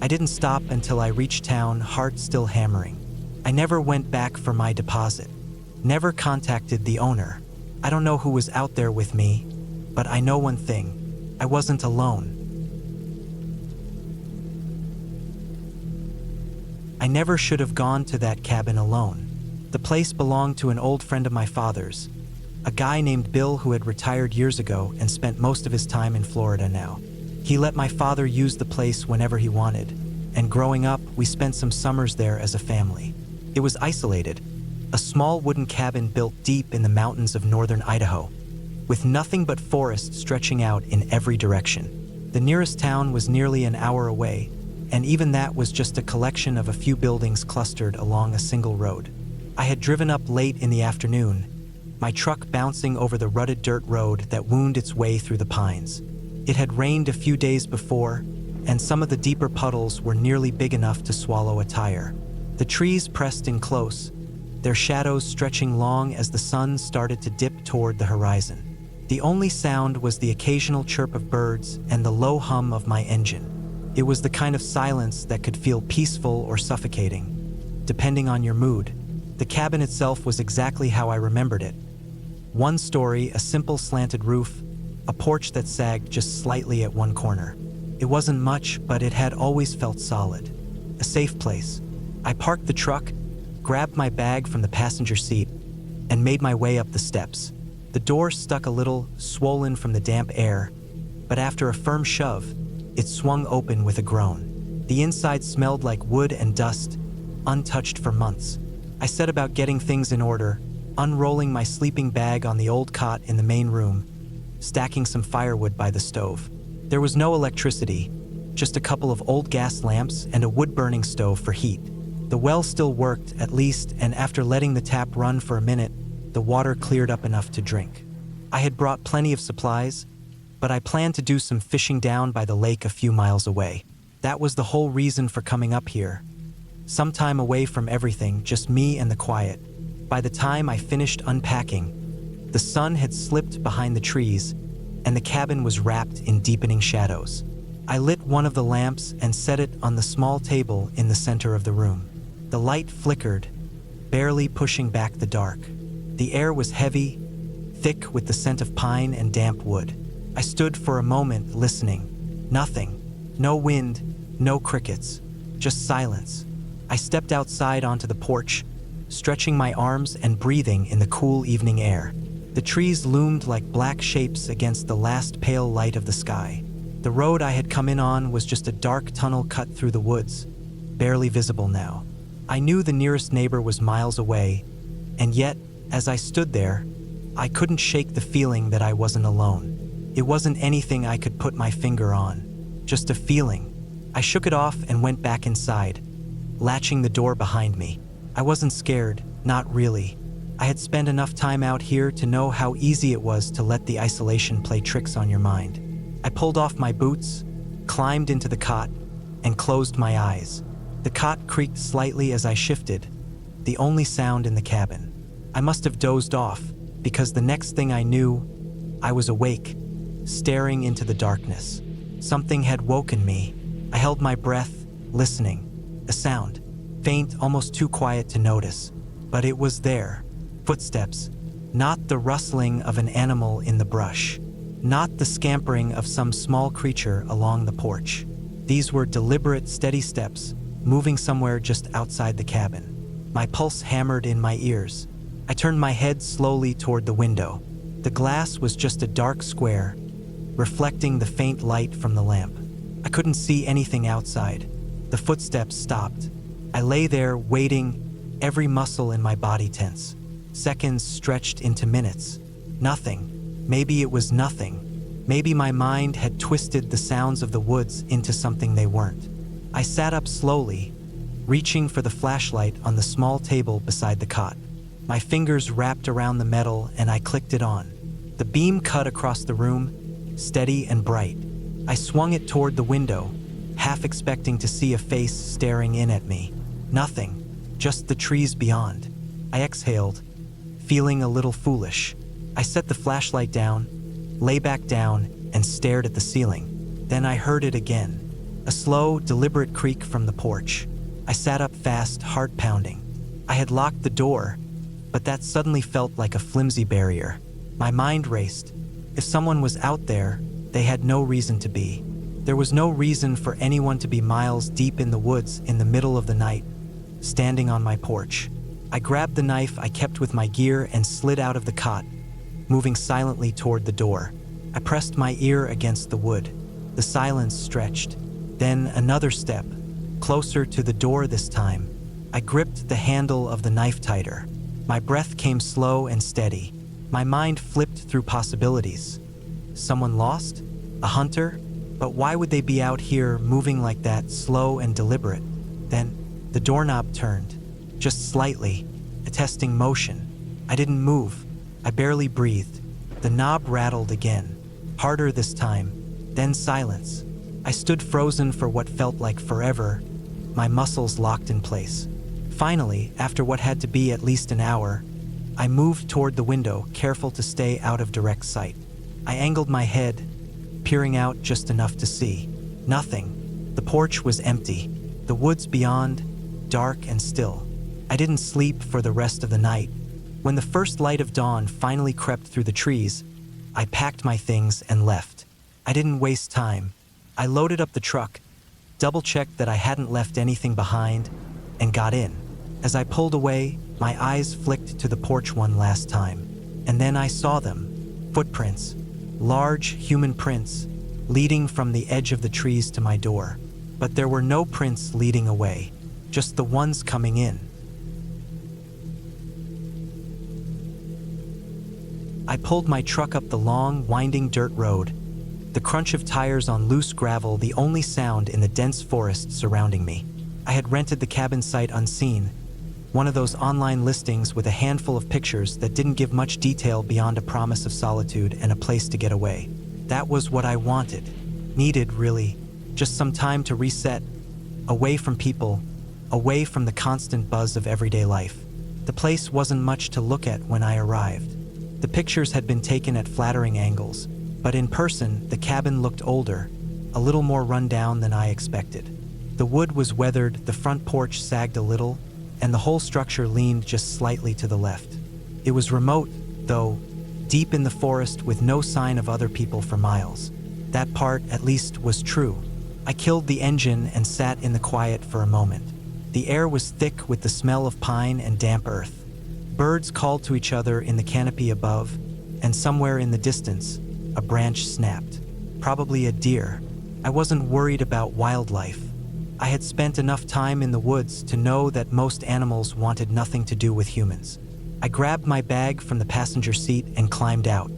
I didn't stop until I reached town, heart still hammering. I never went back for my deposit, never contacted the owner. I don't know who was out there with me, but I know one thing: I wasn't alone. I never should have gone to that cabin alone. The place belonged to an old friend of my father's, a guy named Bill who had retired years ago and spent most of his time in Florida now. He let my father use the place whenever he wanted, and growing up, we spent some summers there as a family. It was isolated, a small wooden cabin built deep in the mountains of northern Idaho, with nothing but forest stretching out in every direction. The nearest town was nearly an hour away, and even that was just a collection of a few buildings clustered along a single road. I had driven up late in the afternoon, my truck bouncing over the rutted dirt road that wound its way through the pines. It had rained a few days before, and some of the deeper puddles were nearly big enough to swallow a tire. The trees pressed in close, their shadows stretching long as the sun started to dip toward the horizon. The only sound was the occasional chirp of birds and the low hum of my engine. It was the kind of silence that could feel peaceful or suffocating, depending on your mood. The cabin itself was exactly how I remembered it. One story, a simple slanted roof, a porch that sagged just slightly at one corner. It wasn't much, but it had always felt solid. A safe place. I parked the truck, grabbed my bag from the passenger seat, and made my way up the steps. The door stuck a little, swollen from the damp air, but after a firm shove, it swung open with a groan. The inside smelled like wood and dust, untouched for months. I set about getting things in order, unrolling my sleeping bag on the old cot in the main room, stacking some firewood by the stove. There was no electricity, just a couple of old gas lamps and a wood-burning stove for heat. The well still worked, at least, and after letting the tap run for a minute, the water cleared up enough to drink. I had brought plenty of supplies, but I planned to do some fishing down by the lake a few miles away. That was the whole reason for coming up here. Some time away from everything, just me and the quiet. By the time I finished unpacking, the sun had slipped behind the trees, and the cabin was wrapped in deepening shadows. I lit one of the lamps and set it on the small table in the center of the room. The light flickered, barely pushing back the dark. The air was heavy, thick with the scent of pine and damp wood. I stood for a moment listening. Nothing. No wind, no crickets, just silence. I stepped outside onto the porch, stretching my arms and breathing in the cool evening air. The trees loomed like black shapes against the last pale light of the sky. The road I had come in on was just a dark tunnel cut through the woods, barely visible now. I knew the nearest neighbor was miles away, and yet, as I stood there, I couldn't shake the feeling that I wasn't alone. It wasn't anything I could put my finger on, just a feeling. I shook it off and went back inside, latching the door behind me. I wasn't scared, not really. I had spent enough time out here to know how easy it was to let the isolation play tricks on your mind. I pulled off my boots, climbed into the cot, and closed my eyes. The cot creaked slightly as I shifted, the only sound in the cabin. I must have dozed off, because the next thing I knew, I was awake, staring into the darkness. Something had woken me. I held my breath, listening. A sound, faint, almost too quiet to notice, but it was there. Footsteps, not the rustling of an animal in the brush, not the scampering of some small creature along the porch. These were deliberate, steady steps, moving somewhere just outside the cabin. My pulse hammered in my ears. I turned my head slowly toward the window. The glass was just a dark square, reflecting the faint light from the lamp. I couldn't see anything outside. The footsteps stopped. I lay there, waiting, every muscle in my body tense. Seconds stretched into minutes. Nothing. Maybe it was nothing. Maybe my mind had twisted the sounds of the woods into something they weren't. I sat up slowly, reaching for the flashlight on the small table beside the cot. My fingers wrapped around the metal and I clicked it on. The beam cut across the room, steady and bright. I swung it toward the window, half expecting to see a face staring in at me. Nothing, just the trees beyond. I exhaled, feeling a little foolish. I set the flashlight down, lay back down, and stared at the ceiling. Then I heard it again. A slow, deliberate creak from the porch. I sat up fast, heart pounding. I had locked the door, but that suddenly felt like a flimsy barrier. My mind raced. If someone was out there, they had no reason to be. There was no reason for anyone to be miles deep in the woods in the middle of the night, standing on my porch. I grabbed the knife I kept with my gear and slid out of the cot, moving silently toward the door. I pressed my ear against the wood. The silence stretched. Then another step, closer to the door this time. I gripped the handle of the knife tighter. My breath came slow and steady. My mind flipped through possibilities. Someone lost? A hunter? But why would they be out here moving like that, slow and deliberate? Then the doorknob turned, just slightly, attesting motion. I didn't move. I barely breathed. The knob rattled again, harder this time, then silence. I stood frozen for what felt like forever, my muscles locked in place. Finally, after what had to be at least an hour, I moved toward the window, careful to stay out of direct sight. I angled my head, peering out just enough to see. Nothing. The porch was empty. The woods beyond, dark and still. I didn't sleep for the rest of the night. When the first light of dawn finally crept through the trees, I packed my things and left. I didn't waste time. I loaded up the truck, double-checked that I hadn't left anything behind, and got in. As I pulled away, my eyes flicked to the porch one last time, and then I saw them. Footprints, large human prints, leading from the edge of the trees to my door. But there were no prints leading away, just the ones coming in. I pulled my truck up the long, winding dirt road, the crunch of tires on loose gravel the only sound in the dense forest surrounding me. I had rented the cabin site unseen, one of those online listings with a handful of pictures that didn't give much detail beyond a promise of solitude and a place to get away. That was what I wanted, needed really, just some time to reset, away from people, away from the constant buzz of everyday life. The place wasn't much to look at when I arrived. The pictures had been taken at flattering angles, but in person, the cabin looked older, a little more run down than I expected. The wood was weathered, the front porch sagged a little, and the whole structure leaned just slightly to the left. It was remote, though, deep in the forest with no sign of other people for miles. That part, at least, was true. I killed the engine and sat in the quiet for a moment. The air was thick with the smell of pine and damp earth. Birds called to each other in the canopy above, and somewhere in the distance, a branch snapped. Probably a deer. I wasn't worried about wildlife. I had spent enough time in the woods to know that most animals wanted nothing to do with humans. I grabbed my bag from the passenger seat and climbed out.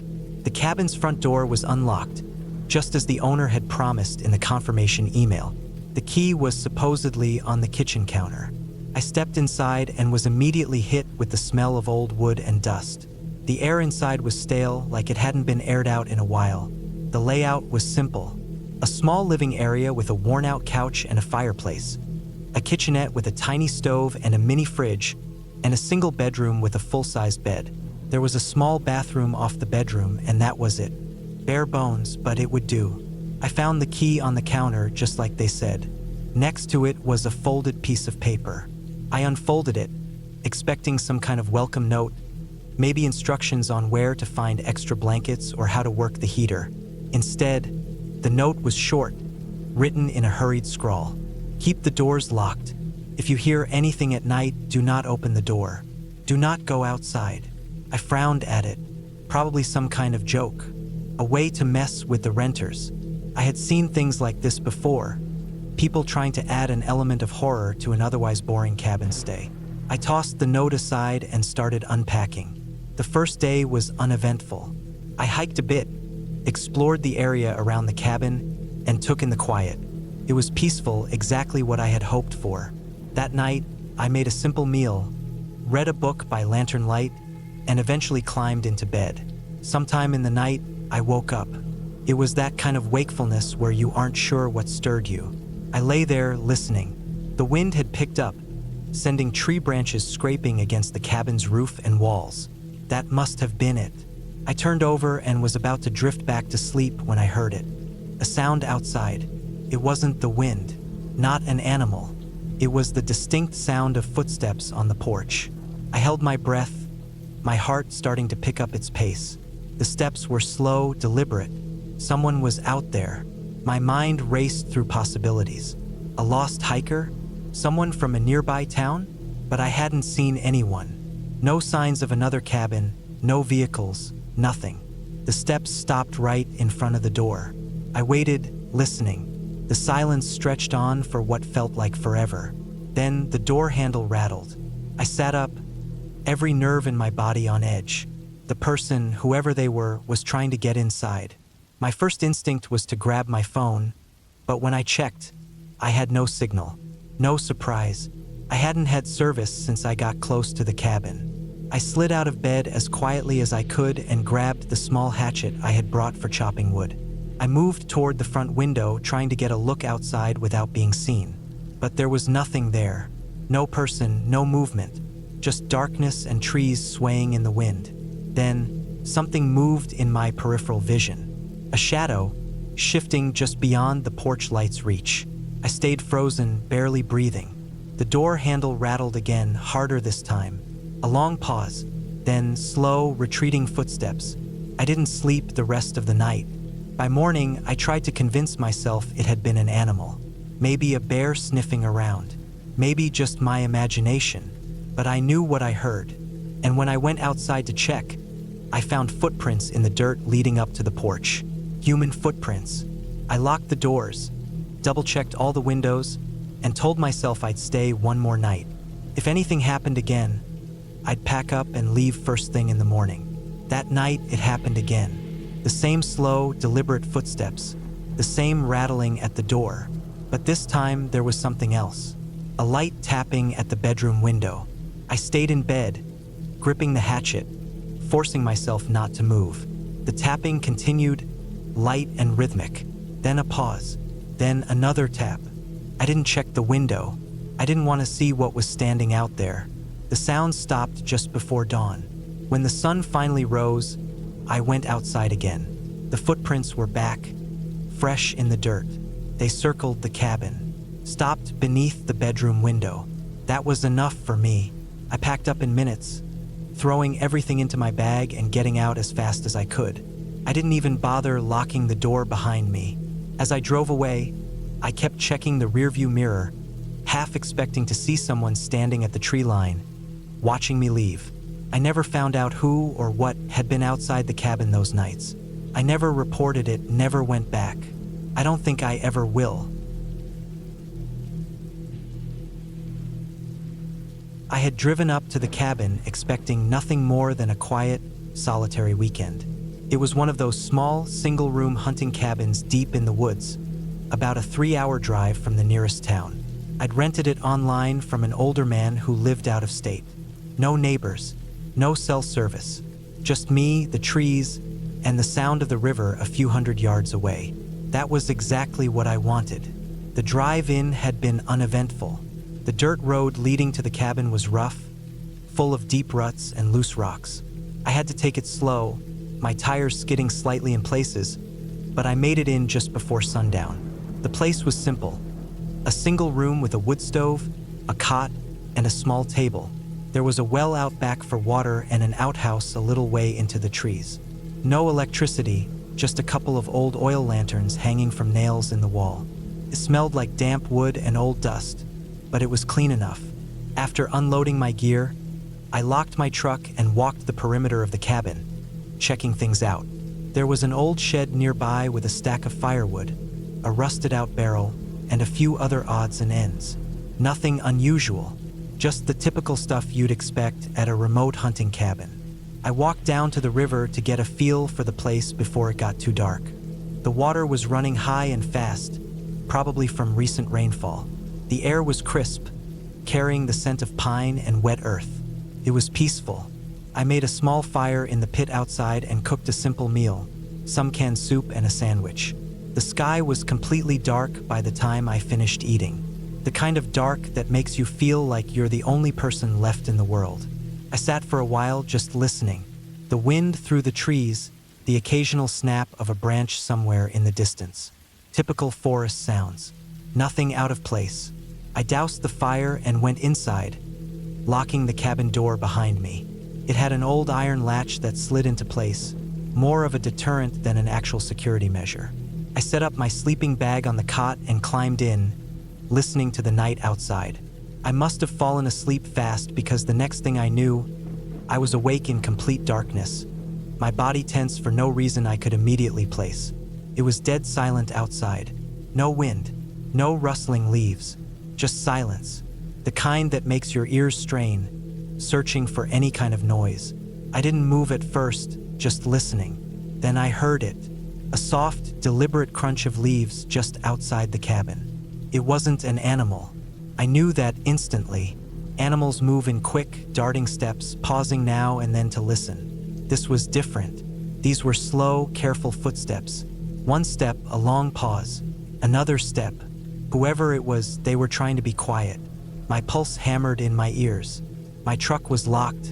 The cabin's front door was unlocked, just as the owner had promised in the confirmation email. The key was supposedly on the kitchen counter. I stepped inside and was immediately hit with the smell of old wood and dust. The air inside was stale, like it hadn't been aired out in a while. The layout was simple. A small living area with a worn-out couch and a fireplace, a kitchenette with a tiny stove and a mini fridge, and a single bedroom with a full-size bed. There was a small bathroom off the bedroom, and that was it. Bare bones, but it would do. I found the key on the counter, just like they said. Next to it was a folded piece of paper. I unfolded it, expecting some kind of welcome note, maybe instructions on where to find extra blankets or how to work the heater. Instead, the note was short, written in a hurried scrawl. Keep the doors locked. If you hear anything at night, do not open the door. Do not go outside. I frowned at it. Probably some kind of joke. A way to mess with the renters. I had seen things like this before. People trying to add an element of horror to an otherwise boring cabin stay. I tossed the note aside and started unpacking. The first day was uneventful. I hiked a bit, explored the area around the cabin, and took in the quiet. It was peaceful, exactly what I had hoped for. That night, I made a simple meal, read a book by lantern light, and eventually climbed into bed. Sometime in the night, I woke up. It was that kind of wakefulness where you aren't sure what stirred you. I lay there, listening. The wind had picked up, sending tree branches scraping against the cabin's roof and walls. That must have been it. I turned over and was about to drift back to sleep when I heard it. A sound outside. It wasn't the wind, not an animal. It was the distinct sound of footsteps on the porch. I held my breath, my heart starting to pick up its pace. The steps were slow, deliberate. Someone was out there. My mind raced through possibilities. A lost hiker? Someone from a nearby town? But I hadn't seen anyone. No signs of another cabin, no vehicles, nothing. The steps stopped right in front of the door. I waited, listening. The silence stretched on for what felt like forever. Then the door handle rattled. I sat up, every nerve in my body on edge. The person, whoever they were, was trying to get inside. My first instinct was to grab my phone, but when I checked, I had no signal. No surprise. I hadn't had service since I got close to the cabin. I slid out of bed as quietly as I could and grabbed the small hatchet I had brought for chopping wood. I moved toward the front window, trying to get a look outside without being seen. But there was nothing there. No person, no movement. Just darkness and trees swaying in the wind. Then, something moved in my peripheral vision. A shadow, shifting just beyond the porch light's reach. I stayed frozen, barely breathing. The door handle rattled again, harder this time. A long pause, then slow, retreating footsteps. I didn't sleep the rest of the night. By morning, I tried to convince myself it had been an animal. Maybe a bear sniffing around. Maybe just my imagination. But I knew what I heard. And when I went outside to check, I found footprints in the dirt leading up to the porch. Human footprints. I locked the doors, double-checked all the windows, and told myself I'd stay one more night. If anything happened again, I'd pack up and leave first thing in the morning. That night, it happened again. The same slow, deliberate footsteps, the same rattling at the door. But this time, there was something else. A light tapping at the bedroom window. I stayed in bed, gripping the hatchet, forcing myself not to move. The tapping continued, light and rhythmic. Then a pause. Then another tap. I didn't check the window. I didn't want to see what was standing out there. The sound stopped just before dawn. When the sun finally rose, I went outside again. The footprints were back, fresh in the dirt. They circled the cabin, stopped beneath the bedroom window. That was enough for me. I packed up in minutes, throwing everything into my bag and getting out as fast as I could. I didn't even bother locking the door behind me. As I drove away, I kept checking the rearview mirror, half expecting to see someone standing at the tree line, watching me leave. I never found out who or what had been outside the cabin those nights. I never reported it, never went back. I don't think I ever will. I had driven up to the cabin expecting nothing more than a quiet, solitary weekend. It was one of those small, single-room hunting cabins deep in the woods, about a 3-hour drive from the nearest town. I'd rented it online from an older man who lived out of state. No neighbors, no cell service, just me, the trees, and the sound of the river a few hundred yards away. That was exactly what I wanted. The drive-in had been uneventful. The dirt road leading to the cabin was rough, full of deep ruts and loose rocks. I had to take it slow, my tires skidding slightly in places, but I made it in just before sundown. The place was simple. A single room with a wood stove, a cot, and a small table. There was a well out back for water and an outhouse a little way into the trees. No electricity, just a couple of old oil lanterns hanging from nails in the wall. It smelled like damp wood and old dust, but it was clean enough. After unloading my gear, I locked my truck and walked the perimeter of the cabin, checking things out. There was an old shed nearby with a stack of firewood, a rusted-out barrel, and a few other odds and ends. Nothing unusual, just the typical stuff you'd expect at a remote hunting cabin. I walked down to the river to get a feel for the place before it got too dark. The water was running high and fast, probably from recent rainfall. The air was crisp, carrying the scent of pine and wet earth. It was peaceful. I made a small fire in the pit outside and cooked a simple meal, some canned soup and a sandwich. The sky was completely dark by the time I finished eating. The kind of dark that makes you feel like you're the only person left in the world. I sat for a while just listening. The wind through the trees, the occasional snap of a branch somewhere in the distance. Typical forest sounds. Nothing out of place. I doused the fire and went inside, locking the cabin door behind me. It had an old iron latch that slid into place, more of a deterrent than an actual security measure. I set up my sleeping bag on the cot and climbed in, listening to the night outside. I must have fallen asleep fast because the next thing I knew, I was awake in complete darkness. My body tense for no reason I could immediately place. It was dead silent outside. No wind, no rustling leaves, just silence. The kind that makes your ears strain, searching for any kind of noise. I didn't move at first, just listening. Then I heard it, a soft, deliberate crunch of leaves just outside the cabin. It wasn't an animal. I knew that instantly. Animals move in quick, darting steps, pausing now and then to listen. This was different. These were slow, careful footsteps. One step, a long pause. Another step. Whoever it was, they were trying to be quiet. My pulse hammered in my ears. My truck was locked,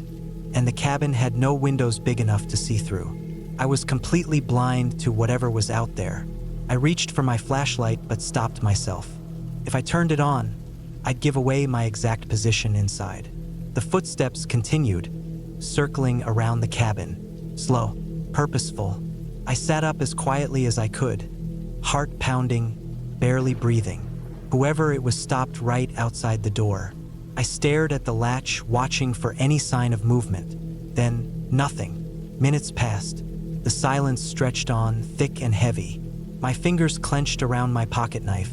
and the cabin had no windows big enough to see through. I was completely blind to whatever was out there. I reached for my flashlight but stopped myself. If I turned it on, I'd give away my exact position inside. The footsteps continued, circling around the cabin. Slow, purposeful. I sat up as quietly as I could, heart pounding, barely breathing. Whoever it was stopped right outside the door. I stared at the latch, watching for any sign of movement. Then, nothing. Minutes passed. The silence stretched on, thick and heavy. My fingers clenched around my pocket knife,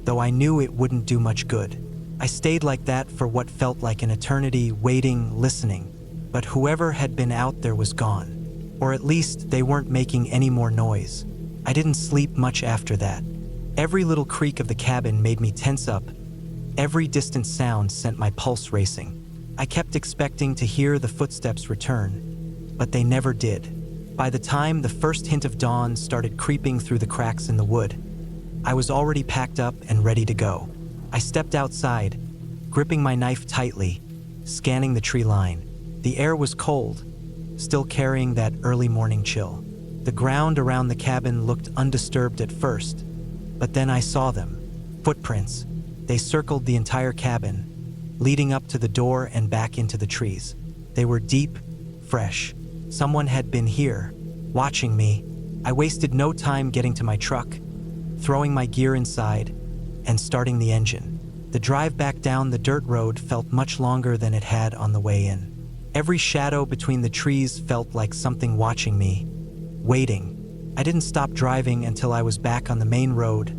though I knew it wouldn't do much good. I stayed like that for what felt like an eternity, waiting, listening. But whoever had been out there was gone. Or at least they weren't making any more noise. I didn't sleep much after that. Every little creak of the cabin made me tense up. Every distant sound sent my pulse racing. I kept expecting to hear the footsteps return, but they never did. By the time the first hint of dawn started creeping through the cracks in the wood, I was already packed up and ready to go. I stepped outside, gripping my knife tightly, scanning the tree line. The air was cold, still carrying that early morning chill. The ground around the cabin looked undisturbed at first, but then I saw them. Footprints. They circled the entire cabin, leading up to the door and back into the trees. They were deep, fresh. Someone had been here, watching me. I wasted no time getting to my truck, throwing my gear inside, and starting the engine. The drive back down the dirt road felt much longer than it had on the way in. Every shadow between the trees felt like something watching me, waiting. I didn't stop driving until I was back on the main road,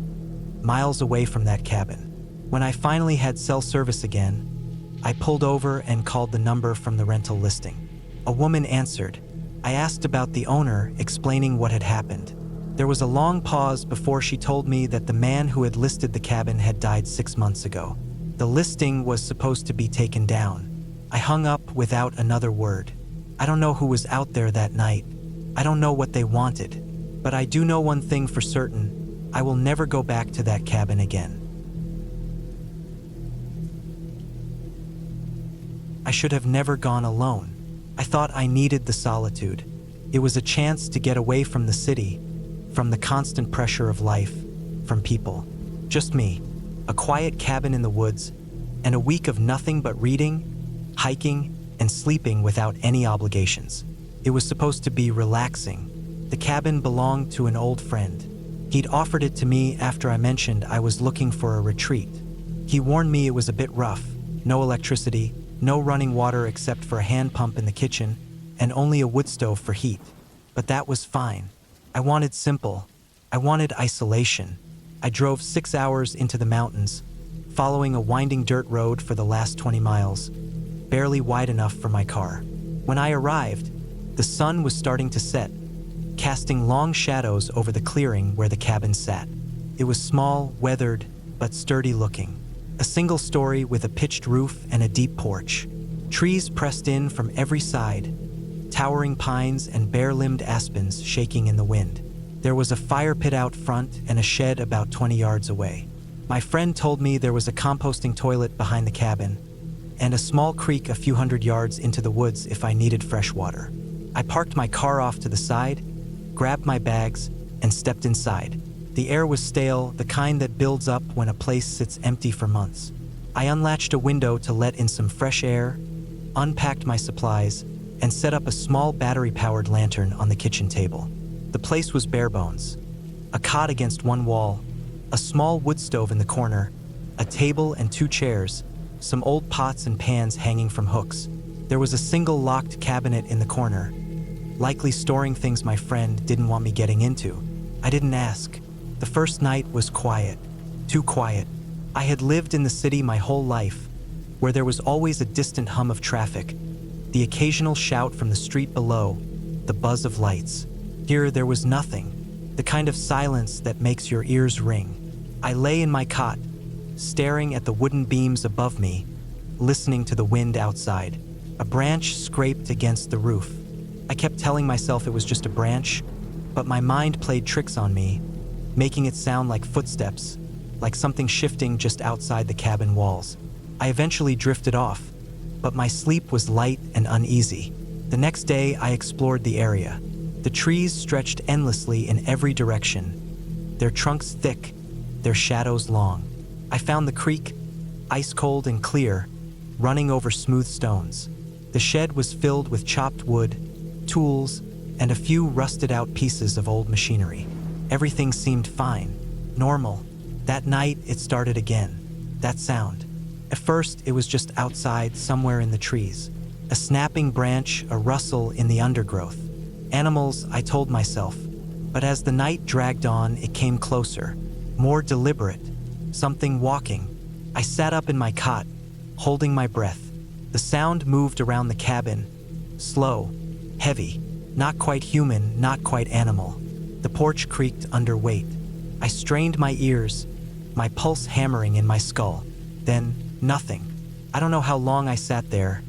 miles away from that cabin. When I finally had cell service again, I pulled over and called the number from the rental listing. A woman answered. I asked about the owner, explaining what had happened. There was a long pause before she told me that the man who had listed the cabin had died 6 months ago. The listing was supposed to be taken down. I hung up without another word. I don't know who was out there that night. I don't know what they wanted. But I do know one thing for certain. I will never go back to that cabin again. I should have never gone alone. I thought I needed the solitude. It was a chance to get away from the city, from the constant pressure of life, from people. Just me, a quiet cabin in the woods, and a week of nothing but reading, hiking, and sleeping without any obligations. It was supposed to be relaxing. The cabin belonged to an old friend. He'd offered it to me after I mentioned I was looking for a retreat. He warned me it was a bit rough, no electricity, no running water except for a hand pump in the kitchen, and only a wood stove for heat. But that was fine. I wanted simple. I wanted isolation. I drove 6 hours into the mountains, following a winding dirt road for the last 20 miles, barely wide enough for my car. When I arrived, the sun was starting to set, casting long shadows over the clearing where the cabin sat. It was small, weathered, but sturdy looking. A single story with a pitched roof and a deep porch. Trees pressed in from every side, towering pines and bare-limbed aspens shaking in the wind. There was a fire pit out front and a shed about 20 yards away. My friend told me there was a composting toilet behind the cabin and a small creek a few hundred yards into the woods if I needed fresh water. I parked my car off to the side, grabbed my bags, and stepped inside. The air was stale, the kind that builds up when a place sits empty for months. I unlatched a window to let in some fresh air, unpacked my supplies, and set up a small battery-powered lantern on the kitchen table. The place was bare bones. A cot against one wall, a small wood stove in the corner, a table and 2 chairs, some old pots and pans hanging from hooks. There was a single locked cabinet in the corner, likely storing things my friend didn't want me getting into. I didn't ask. The first night was quiet, too quiet. I had lived in the city my whole life, where there was always a distant hum of traffic, the occasional shout from the street below, the buzz of lights. Here there was nothing, the kind of silence that makes your ears ring. I lay in my cot, staring at the wooden beams above me, listening to the wind outside. A branch scraped against the roof. I kept telling myself it was just a branch, but my mind played tricks on me, making it sound like footsteps, like something shifting just outside the cabin walls. I eventually drifted off, but my sleep was light and uneasy. The next day, I explored the area. The trees stretched endlessly in every direction, their trunks thick, their shadows long. I found the creek, ice cold and clear, running over smooth stones. The shed was filled with chopped wood, tools, and a few rusted-out pieces of old machinery. Everything seemed fine, normal. That night, it started again. That sound. At first, it was just outside, somewhere in the trees. A snapping branch, a rustle in the undergrowth. Animals, I told myself. But as the night dragged on, it came closer, more deliberate. Something walking. I sat up in my cot, holding my breath. The sound moved around the cabin, slow, heavy, not quite human, not quite animal. The porch creaked under weight. I strained my ears, my pulse hammering in my skull. Then, nothing. I don't know how long I sat there,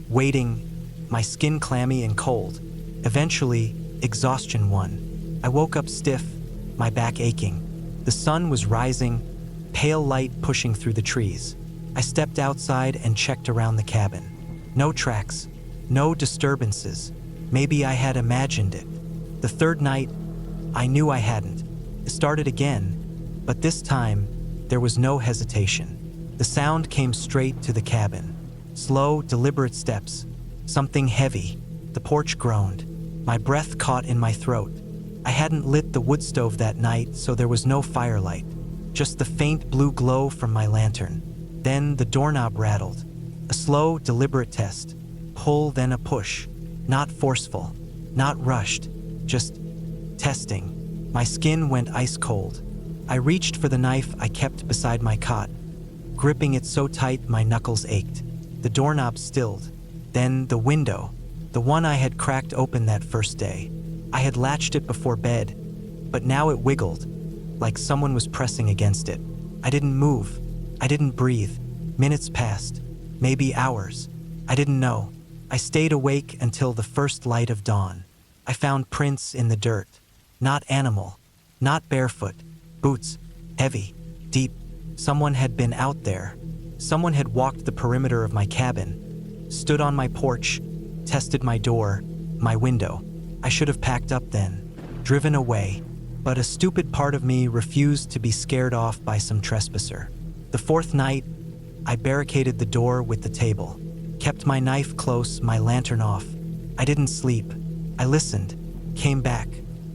waiting, my skin clammy and cold. Eventually, exhaustion won. I woke up stiff, my back aching. The sun was rising, pale light pushing through the trees. I stepped outside and checked around the cabin. No tracks, no disturbances. Maybe I had imagined it. The third night, I knew I hadn't. It started again, but this time, there was no hesitation. The sound came straight to the cabin. Slow, deliberate steps. Something heavy. The porch groaned. My breath caught in my throat. I hadn't lit the wood stove that night, so there was no firelight. Just the faint blue glow from my lantern. Then the doorknob rattled. A slow, deliberate test. Pull, then a push. Not forceful. Not rushed. Just testing. My skin went ice cold. I reached for the knife I kept beside my cot, gripping it so tight my knuckles ached. The doorknob stilled. Then the window, the one I had cracked open that first day. I had latched it before bed, but now it wiggled, like someone was pressing against it. I didn't move. I didn't breathe. Minutes passed, maybe hours. I didn't know. I stayed awake until the first light of dawn. I found prints in the dirt. Not animal, not barefoot. Boots, heavy, deep. Someone had been out there. Someone had walked the perimeter of my cabin, stood on my porch, tested my door, my window. I should have packed up then, driven away, but a stupid part of me refused to be scared off by some trespasser. The fourth night, I barricaded the door with the table, kept my knife close, my lantern off. I didn't sleep. I listened, came back.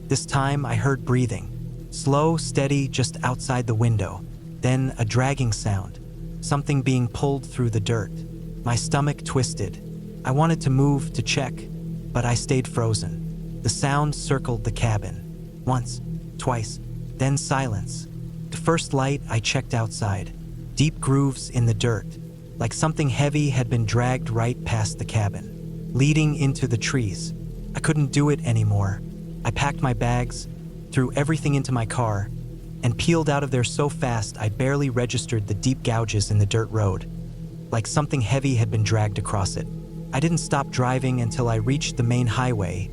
This time I heard breathing, slow, steady, just outside the window. Then a dragging sound, something being pulled through the dirt. My stomach twisted. I wanted to move to check, but I stayed frozen. The sound circled the cabin. Once, twice, then silence. The first light, I checked outside. Deep grooves in the dirt, like something heavy had been dragged right past the cabin, leading into the trees. I couldn't do it anymore. I packed my bags, threw everything into my car, and peeled out of there so fast I barely registered the deep gouges in the dirt road, like something heavy had been dragged across it. I didn't stop driving until I reached the main highway,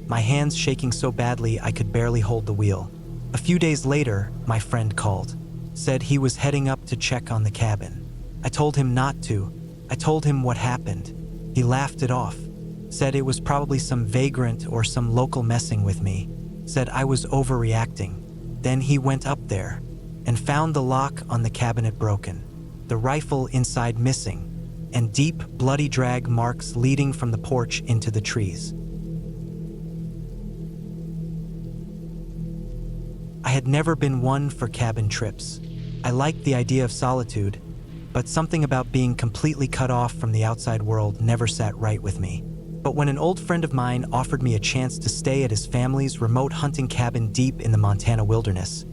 my hands shaking so badly I could barely hold the wheel. A few days later, my friend called. said he was heading up to check on the cabin. I told him not to. I told him what happened. He laughed it off, said it was probably some vagrant or some local messing with me, said I was overreacting. Then he went up there and found the lock on the cabinet broken, the rifle inside missing, and deep, bloody drag marks leading from the porch into the trees. I had never been one for cabin trips. I liked the idea of solitude, but something about being completely cut off from the outside world never sat right with me. But when an old friend of mine offered me a chance to stay at his family's remote hunting cabin deep in the Montana wilderness,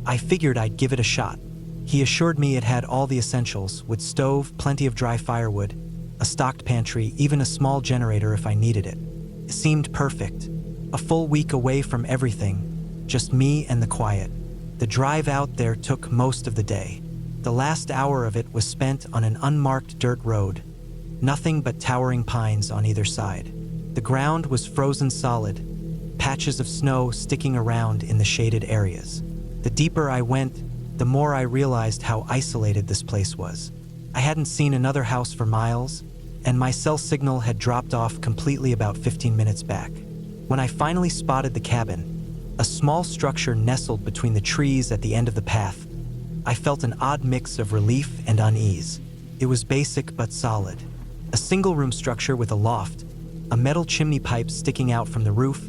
I figured I'd give it a shot. He assured me it had all the essentials, with stove, plenty of dry firewood, a stocked pantry, even a small generator if I needed it. It seemed perfect. A full week away from everything, just me and the quiet. The drive out there took most of the day. The last hour of it was spent on an unmarked dirt road. Nothing but towering pines on either side. The ground was frozen solid, patches of snow sticking around in the shaded areas. The deeper I went, the more I realized how isolated this place was. I hadn't seen another house for miles, and my cell signal had dropped off completely about 15 minutes back. When I finally spotted the cabin, a small structure nestled between the trees at the end of the path, I felt an odd mix of relief and unease. It was basic but solid. A single-room structure with a loft, a metal chimney pipe sticking out from the roof,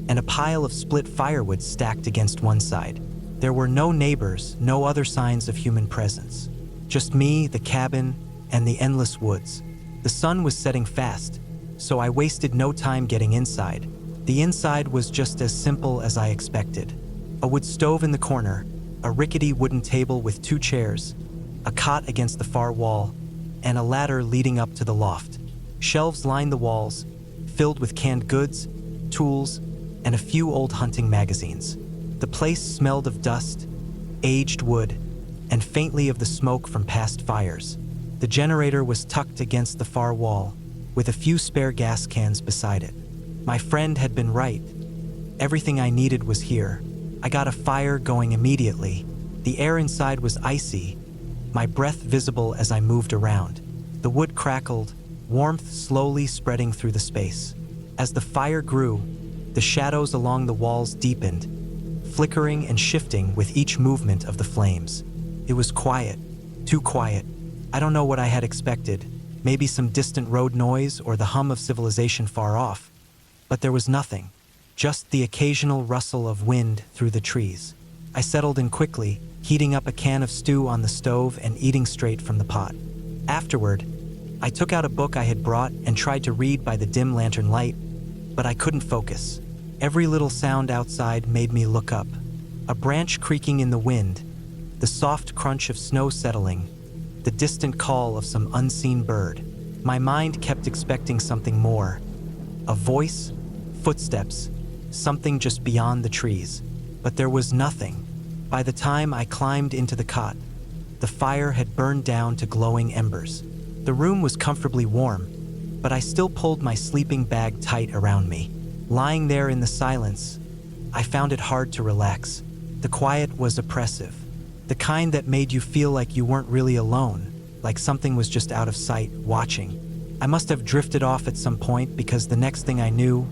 and a pile of split firewood stacked against one side. There were no neighbors, no other signs of human presence. Just me, the cabin, and the endless woods. The sun was setting fast, so I wasted no time getting inside. The inside was just as simple as I expected. A wood stove in the corner, a rickety wooden table with 2 chairs, a cot against the far wall, and a ladder leading up to the loft. Shelves lined the walls, filled with canned goods, tools, and a few old hunting magazines. The place smelled of dust, aged wood, and faintly of the smoke from past fires. The generator was tucked against the far wall, with a few spare gas cans beside it. My friend had been right. Everything I needed was here. I got a fire going immediately. The air inside was icy, my breath visible as I moved around. The wood crackled, warmth slowly spreading through the space. As the fire grew, the shadows along the walls deepened, flickering and shifting with each movement of the flames. It was quiet, too quiet. I don't know what I had expected, maybe some distant road noise or the hum of civilization far off. But there was nothing, just the occasional rustle of wind through the trees. I settled in quickly, heating up a can of stew on the stove and eating straight from the pot. Afterward, I took out a book I had brought and tried to read by the dim lantern light, but I couldn't focus. Every little sound outside made me look up. A branch creaking in the wind, the soft crunch of snow settling, the distant call of some unseen bird. My mind kept expecting something more. A voice, footsteps, something just beyond the trees. But there was nothing. By the time I climbed into the cot, the fire had burned down to glowing embers. The room was comfortably warm, but I still pulled my sleeping bag tight around me. Lying there in the silence, I found it hard to relax. The quiet was oppressive, the kind that made you feel like you weren't really alone, like something was just out of sight, watching. I must have drifted off at some point because the next thing I knew,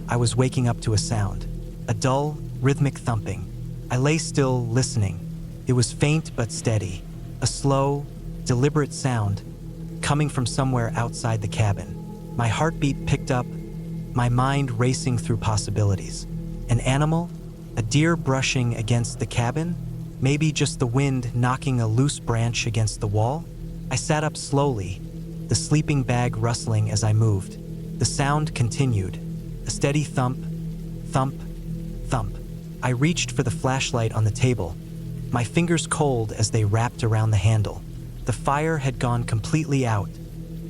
I was waking up to a sound. A dull, rhythmic thumping. I lay still, listening. It was faint but steady. A slow, deliberate sound coming from somewhere outside the cabin. My heartbeat picked up, my mind racing through possibilities. An animal? A deer brushing against the cabin? Maybe just the wind knocking a loose branch against the wall? I sat up slowly, the sleeping bag rustling as I moved. The sound continued, a steady thump, thump, thump. I reached for the flashlight on the table, my fingers cold as they wrapped around the handle. The fire had gone completely out,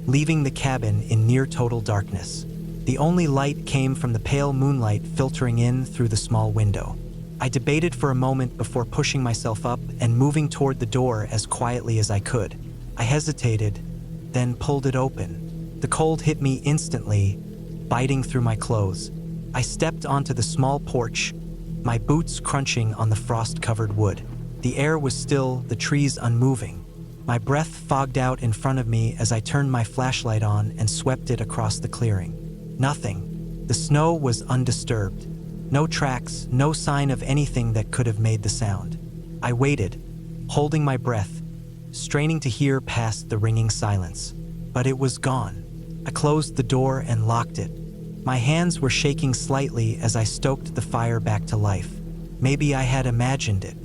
leaving the cabin in near total darkness. The only light came from the pale moonlight filtering in through the small window. I debated for a moment before pushing myself up and moving toward the door as quietly as I could. I hesitated, then pulled it open. The cold hit me instantly, biting through my clothes. I stepped onto the small porch, my boots crunching on the frost-covered wood. The air was still, the trees unmoving. My breath fogged out in front of me as I turned my flashlight on and swept it across the clearing. Nothing. The snow was undisturbed. No tracks, no sign of anything that could have made the sound. I waited, holding my breath, straining to hear past the ringing silence. But it was gone. I closed the door and locked it. My hands were shaking slightly as I stoked the fire back to life. Maybe I had imagined it.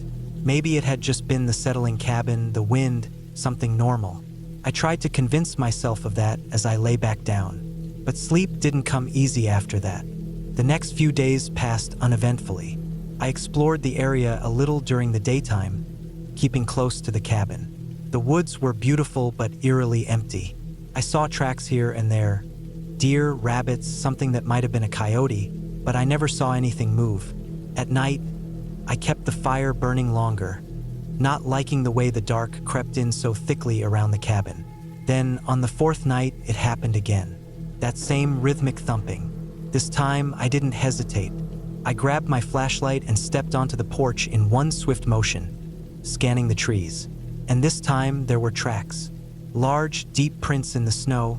Maybe it had just been the settling cabin, the wind, something normal. I tried to convince myself of that as I lay back down. But sleep didn't come easy after that. The next few days passed uneventfully. I explored the area a little during the daytime, keeping close to the cabin. The woods were beautiful but eerily empty. I saw tracks here and there. Deer, rabbits, something that might have been a coyote, but I never saw anything move. At night, I kept the fire burning longer, not liking the way the dark crept in so thickly around the cabin. Then, on the fourth night, it happened again. That same rhythmic thumping. This time, I didn't hesitate. I grabbed my flashlight and stepped onto the porch in one swift motion, scanning the trees. And this time, there were tracks. Large, deep prints in the snow,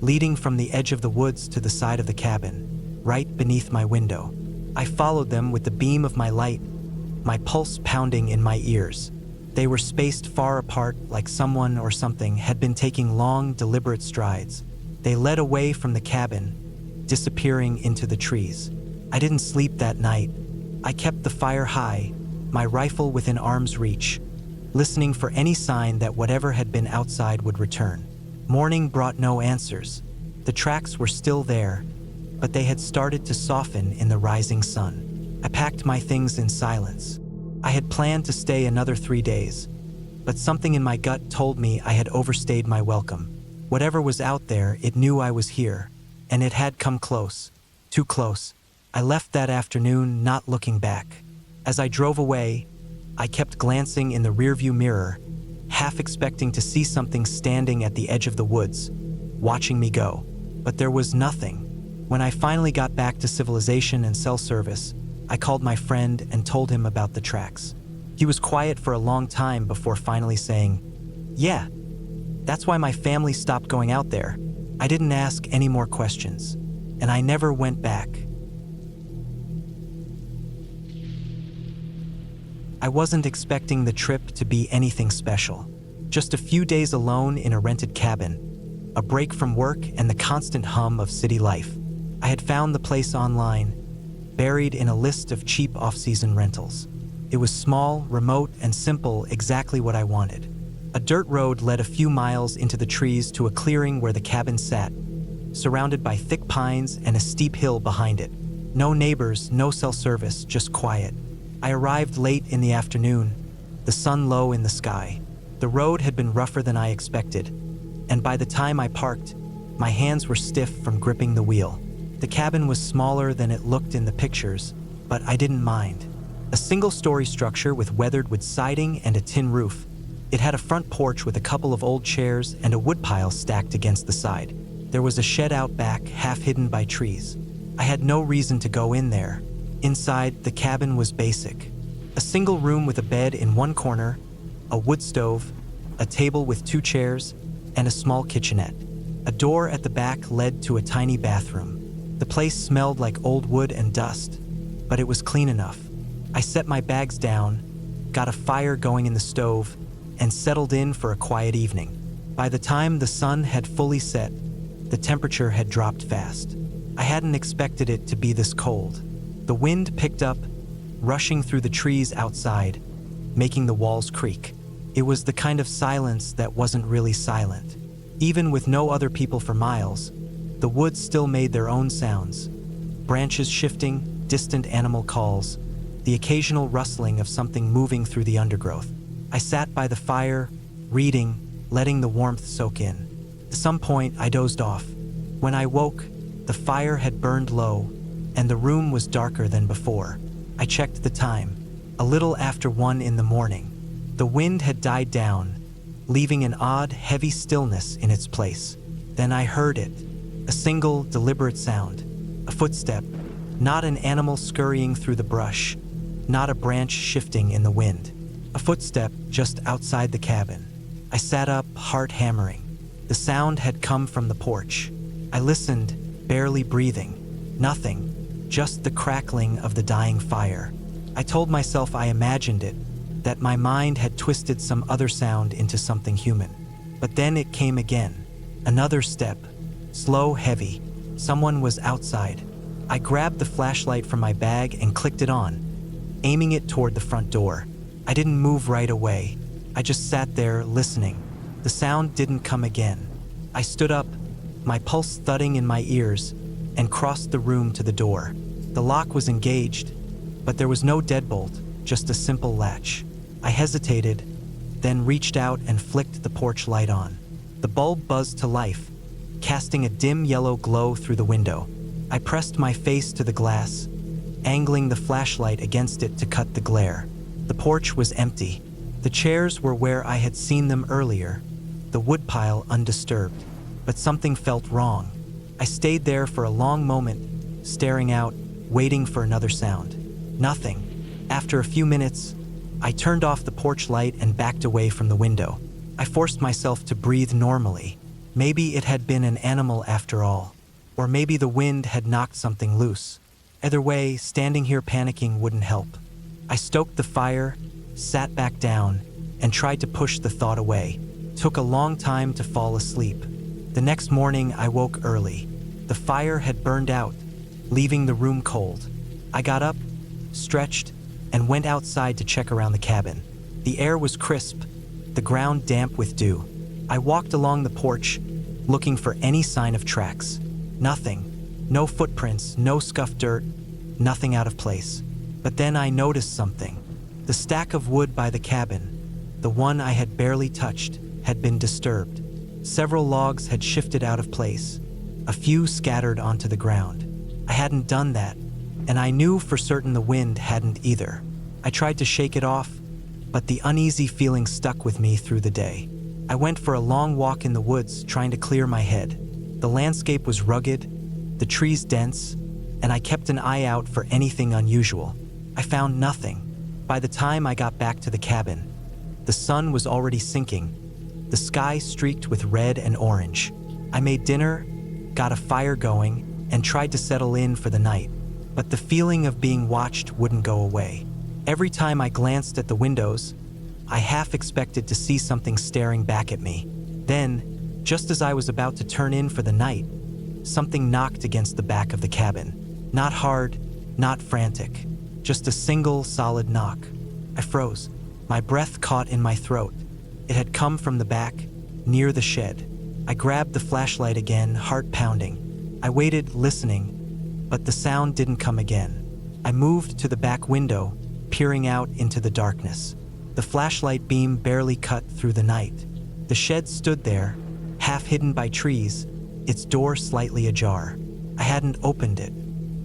leading from the edge of the woods to the side of the cabin, right beneath my window. I followed them with the beam of my light, my pulse pounding in my ears. They were spaced far apart, like someone or something had been taking long, deliberate strides. They led away from the cabin, disappearing into the trees. I didn't sleep that night. I kept the fire high, my rifle within arm's reach, listening for any sign that whatever had been outside would return. Morning brought no answers. The tracks were still there, but they had started to soften in the rising sun. I packed my things in silence. I had planned to stay another 3 days, but something in my gut told me I had overstayed my welcome. Whatever was out there, it knew I was here, and it had come close, too close. I left that afternoon, not looking back. As I drove away, I kept glancing in the rearview mirror, half expecting to see something standing at the edge of the woods, watching me go. But there was nothing. When I finally got back to civilization and cell service, I called my friend and told him about the tracks. He was quiet for a long time before finally saying, "Yeah, that's why my family stopped going out there. I didn't ask any more questions, and I never went back." I wasn't expecting the trip to be anything special. Just a few days alone in a rented cabin, a break from work and the constant hum of city life. I had found the place online, buried in a list of cheap off-season rentals. It was small, remote, and simple, exactly what I wanted. A dirt road led a few miles into the trees to a clearing where the cabin sat, surrounded by thick pines and a steep hill behind it. No neighbors, no cell service, just quiet. I arrived late in the afternoon, the sun low in the sky. The road had been rougher than I expected, and by the time I parked, my hands were stiff from gripping the wheel. The cabin was smaller than it looked in the pictures, but I didn't mind. A single-story structure with weathered wood siding and a tin roof. It had a front porch with a couple of old chairs and a woodpile stacked against the side. There was a shed out back, half hidden by trees. I had no reason to go in there. Inside, the cabin was basic. A single room with a bed in one corner, a wood stove, a table with 2 chairs, and a small kitchenette. A door at the back led to a tiny bathroom. The place smelled like old wood and dust, but it was clean enough. I set my bags down, got a fire going in the stove, and settled in for a quiet evening. By the time the sun had fully set, the temperature had dropped fast. I hadn't expected it to be this cold. The wind picked up, rushing through the trees outside, making the walls creak. It was the kind of silence that wasn't really silent. Even with no other people for miles, the woods still made their own sounds. Branches shifting, distant animal calls, the occasional rustling of something moving through the undergrowth. I sat by the fire, reading, letting the warmth soak in. At some point, I dozed off. When I woke, the fire had burned low, and the room was darker than before. I checked the time, a little after 1 in the morning. The wind had died down, leaving an odd, heavy stillness in its place. Then I heard it, a single, deliberate sound, a footstep, not an animal scurrying through the brush, not a branch shifting in the wind. A footstep just outside the cabin. I sat up, heart hammering. The sound had come from the porch. I listened, barely breathing. Nothing, just the crackling of the dying fire. I told myself I imagined it, that my mind had twisted some other sound into something human. But then it came again. Another step, slow, heavy. Someone was outside. I grabbed the flashlight from my bag and clicked it on, aiming it toward the front door. I didn't move right away. I just sat there, listening. The sound didn't come again. I stood up, my pulse thudding in my ears, and crossed the room to the door. The lock was engaged, but there was no deadbolt, just a simple latch. I hesitated, then reached out and flicked the porch light on. The bulb buzzed to life, casting a dim yellow glow through the window. I pressed my face to the glass, angling the flashlight against it to cut the glare. The porch was empty. The chairs were where I had seen them earlier, the woodpile undisturbed. But something felt wrong. I stayed there for a long moment, staring out, waiting for another sound. Nothing. After a few minutes, I turned off the porch light and backed away from the window. I forced myself to breathe normally. Maybe it had been an animal after all, or maybe the wind had knocked something loose. Either way, standing here panicking wouldn't help. I stoked the fire, sat back down, and tried to push the thought away. Took a long time to fall asleep. The next morning, I woke early. The fire had burned out, leaving the room cold. I got up, stretched, and went outside to check around the cabin. The air was crisp, the ground damp with dew. I walked along the porch, looking for any sign of tracks. Nothing. No footprints, no scuffed dirt, nothing out of place. But then I noticed something. The stack of wood by the cabin, the one I had barely touched, had been disturbed. Several logs had shifted out of place, a few scattered onto the ground. I hadn't done that, and I knew for certain the wind hadn't either. I tried to shake it off, but the uneasy feeling stuck with me through the day. I went for a long walk in the woods, trying to clear my head. The landscape was rugged, the trees dense, and I kept an eye out for anything unusual. I found nothing. By the time I got back to the cabin, the sun was already sinking, the sky streaked with red and orange. I made dinner, got a fire going, and tried to settle in for the night. But the feeling of being watched wouldn't go away. Every time I glanced at the windows, I half expected to see something staring back at me. Then, just as I was about to turn in for the night, something knocked against the back of the cabin. Not hard, not frantic, just a single solid knock. I froze. My breath caught in my throat. It had come from the back, near the shed. I grabbed the flashlight again, heart pounding. I waited, listening, but the sound didn't come again. I moved to the back window, peering out into the darkness. The flashlight beam barely cut through the night. The shed stood there, half hidden by trees, its door slightly ajar. I hadn't opened it.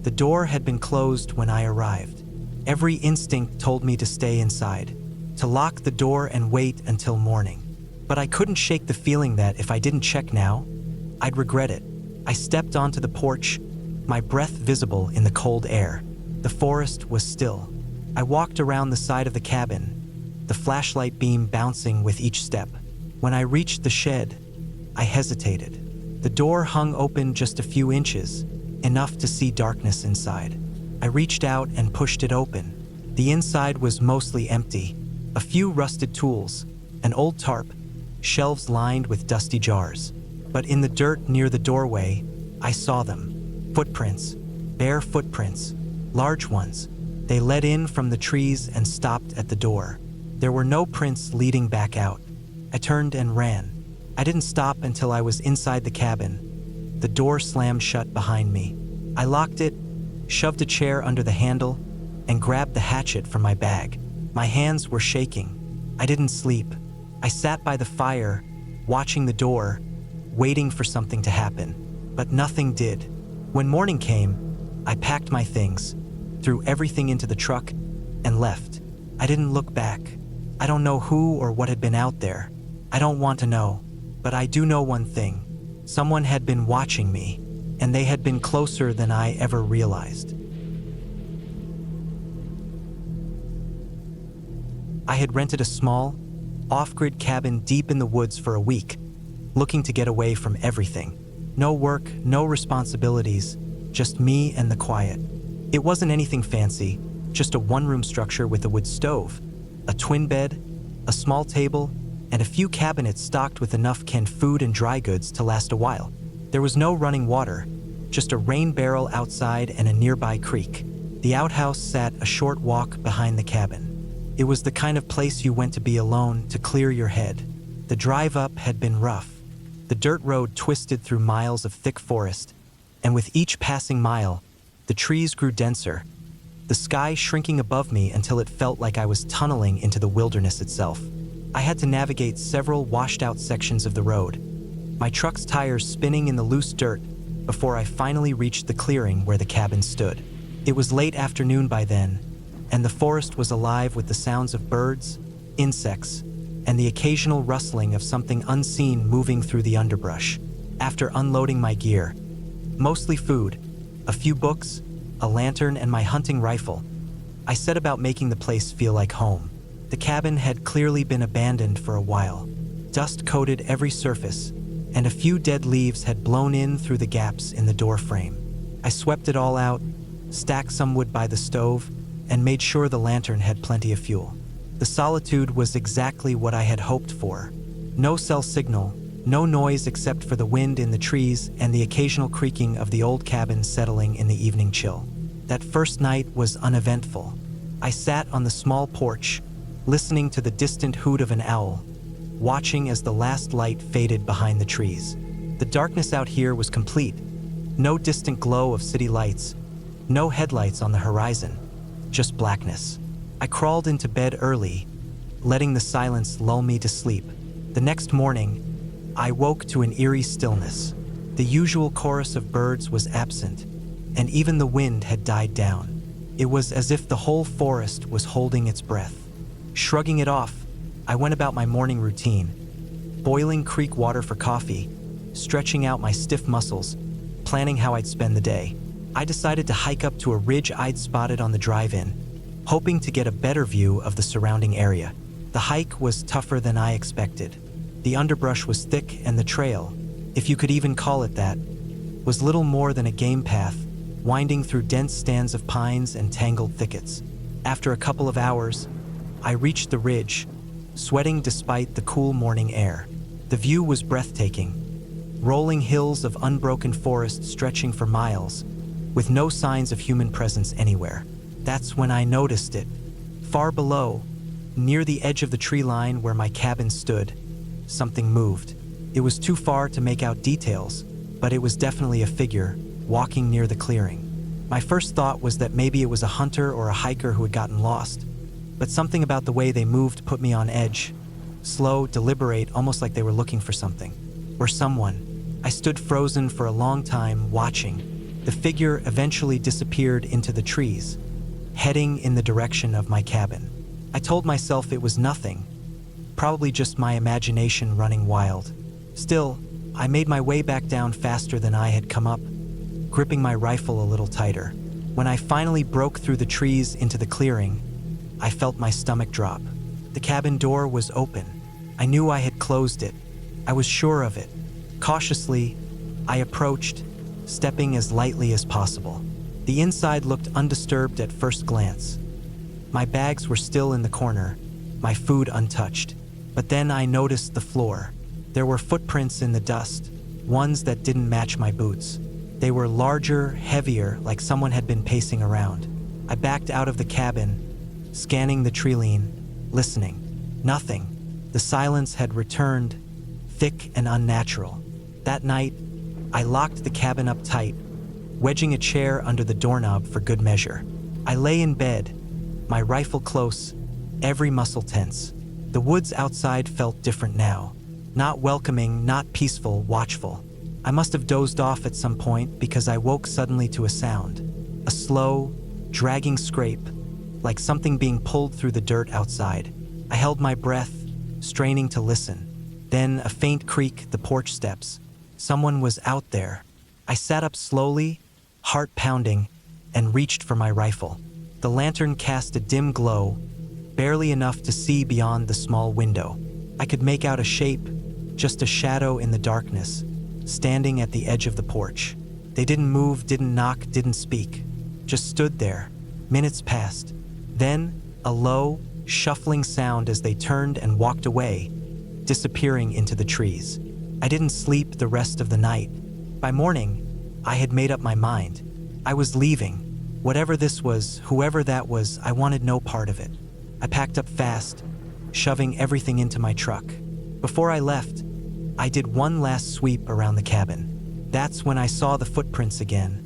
The door had been closed when I arrived. Every instinct told me to stay inside, to lock the door and wait until morning. But I couldn't shake the feeling that if I didn't check now, I'd regret it. I stepped onto the porch, my breath visible in the cold air. The forest was still. I walked around the side of the cabin, the flashlight beam bouncing with each step. When I reached the shed, I hesitated. The door hung open just a few inches, enough to see darkness inside. I reached out and pushed it open. The inside was mostly empty. A few rusted tools, an old tarp, shelves lined with dusty jars. But in the dirt near the doorway, I saw them. Footprints, bare footprints, large ones. They led in from the trees and stopped at the door. There were no prints leading back out. I turned and ran. I didn't stop until I was inside the cabin. The door slammed shut behind me. I locked it, shoved a chair under the handle, and grabbed the hatchet from my bag. My hands were shaking. I didn't sleep. I sat by the fire, watching the door, waiting for something to happen. But nothing did. When morning came, I packed my things, threw everything into the truck, and left. I didn't look back. I don't know who or what had been out there. I don't want to know. But I do know one thing. Someone had been watching me, and they had been closer than I ever realized. I had rented a small, off-grid cabin deep in the woods for a week, looking to get away from everything. No work, no responsibilities, just me and the quiet. It wasn't anything fancy, just a one-room structure with a wood stove, a twin bed, a small table, and a few cabinets stocked with enough canned food and dry goods to last a while. There was no running water, just a rain barrel outside and a nearby creek. The outhouse sat a short walk behind the cabin. It was the kind of place you went to be alone, to clear your head. The drive up had been rough. The dirt road twisted through miles of thick forest, and with each passing mile, the trees grew denser, the sky shrinking above me until it felt like I was tunneling into the wilderness itself. I had to navigate several washed-out sections of the road, my truck's tires spinning in the loose dirt before I finally reached the clearing where the cabin stood. It was late afternoon by then, and the forest was alive with the sounds of birds, insects, and the occasional rustling of something unseen moving through the underbrush. After unloading my gear, mostly food, a few books, a lantern, and my hunting rifle, I set about making the place feel like home. The cabin had clearly been abandoned for a while. Dust coated every surface, and a few dead leaves had blown in through the gaps in the door frame. I swept it all out, stacked some wood by the stove, and made sure the lantern had plenty of fuel. The solitude was exactly what I had hoped for. No cell signal, no noise except for the wind in the trees and the occasional creaking of the old cabin settling in the evening chill. That first night was uneventful. I sat on the small porch, listening to the distant hoot of an owl, watching as the last light faded behind the trees. The darkness out here was complete. No distant glow of city lights, no headlights on the horizon, just blackness. I crawled into bed early, letting the silence lull me to sleep. The next morning, I woke to an eerie stillness. The usual chorus of birds was absent, and even the wind had died down. It was as if the whole forest was holding its breath. Shrugging it off, I went about my morning routine, boiling creek water for coffee, stretching out my stiff muscles, planning how I'd spend the day. I decided to hike up to a ridge I'd spotted on the drive-in, hoping to get a better view of the surrounding area. The hike was tougher than I expected. The underbrush was thick, and the trail, if you could even call it that, was little more than a game path, winding through dense stands of pines and tangled thickets. After a couple of hours, I reached the ridge, sweating despite the cool morning air. The view was breathtaking, rolling hills of unbroken forest stretching for miles, with no signs of human presence anywhere. That's when I noticed it. Far below, near the edge of the tree line where my cabin stood, something moved. It was too far to make out details, but it was definitely a figure walking near the clearing. My first thought was that maybe it was a hunter or a hiker who had gotten lost, but something about the way they moved put me on edge. Slow, deliberate, almost like they were looking for something. Or someone. I stood frozen for a long time, watching. The figure eventually disappeared into the trees, heading in the direction of my cabin. I told myself it was nothing, probably just my imagination running wild. Still, I made my way back down faster than I had come up, gripping my rifle a little tighter. When I finally broke through the trees into the clearing, I felt my stomach drop. The cabin door was open. I knew I had closed it. I was sure of it. Cautiously, I approached, stepping as lightly as possible. The inside looked undisturbed at first glance. My bags were still in the corner, my food untouched. But then I noticed the floor. There were footprints in the dust, ones that didn't match my boots. They were larger, heavier, like someone had been pacing around. I backed out of the cabin, scanning the tree-line, listening. Nothing. The silence had returned, thick and unnatural. That night, I locked the cabin up tight, wedging a chair under the doorknob for good measure. I lay in bed, my rifle close, every muscle tense. The woods outside felt different now. Not welcoming, not peaceful, watchful. I must have dozed off at some point because I woke suddenly to a sound. A slow, dragging scrape, like something being pulled through the dirt outside. I held my breath, straining to listen. Then a faint creak, the porch steps. Someone was out there. I sat up slowly, heart pounding, and reached for my rifle. The lantern cast a dim glow, barely enough to see beyond the small window. I could make out a shape, just a shadow in the darkness, standing at the edge of the porch. They didn't move, didn't knock, didn't speak. Just stood there. Minutes passed. Then, a low, shuffling sound as they turned and walked away, disappearing into the trees. I didn't sleep the rest of the night. By morning, I had made up my mind. I was leaving. Whatever this was, whoever that was, I wanted no part of it. I packed up fast, shoving everything into my truck. Before I left, I did one last sweep around the cabin. That's when I saw the footprints again.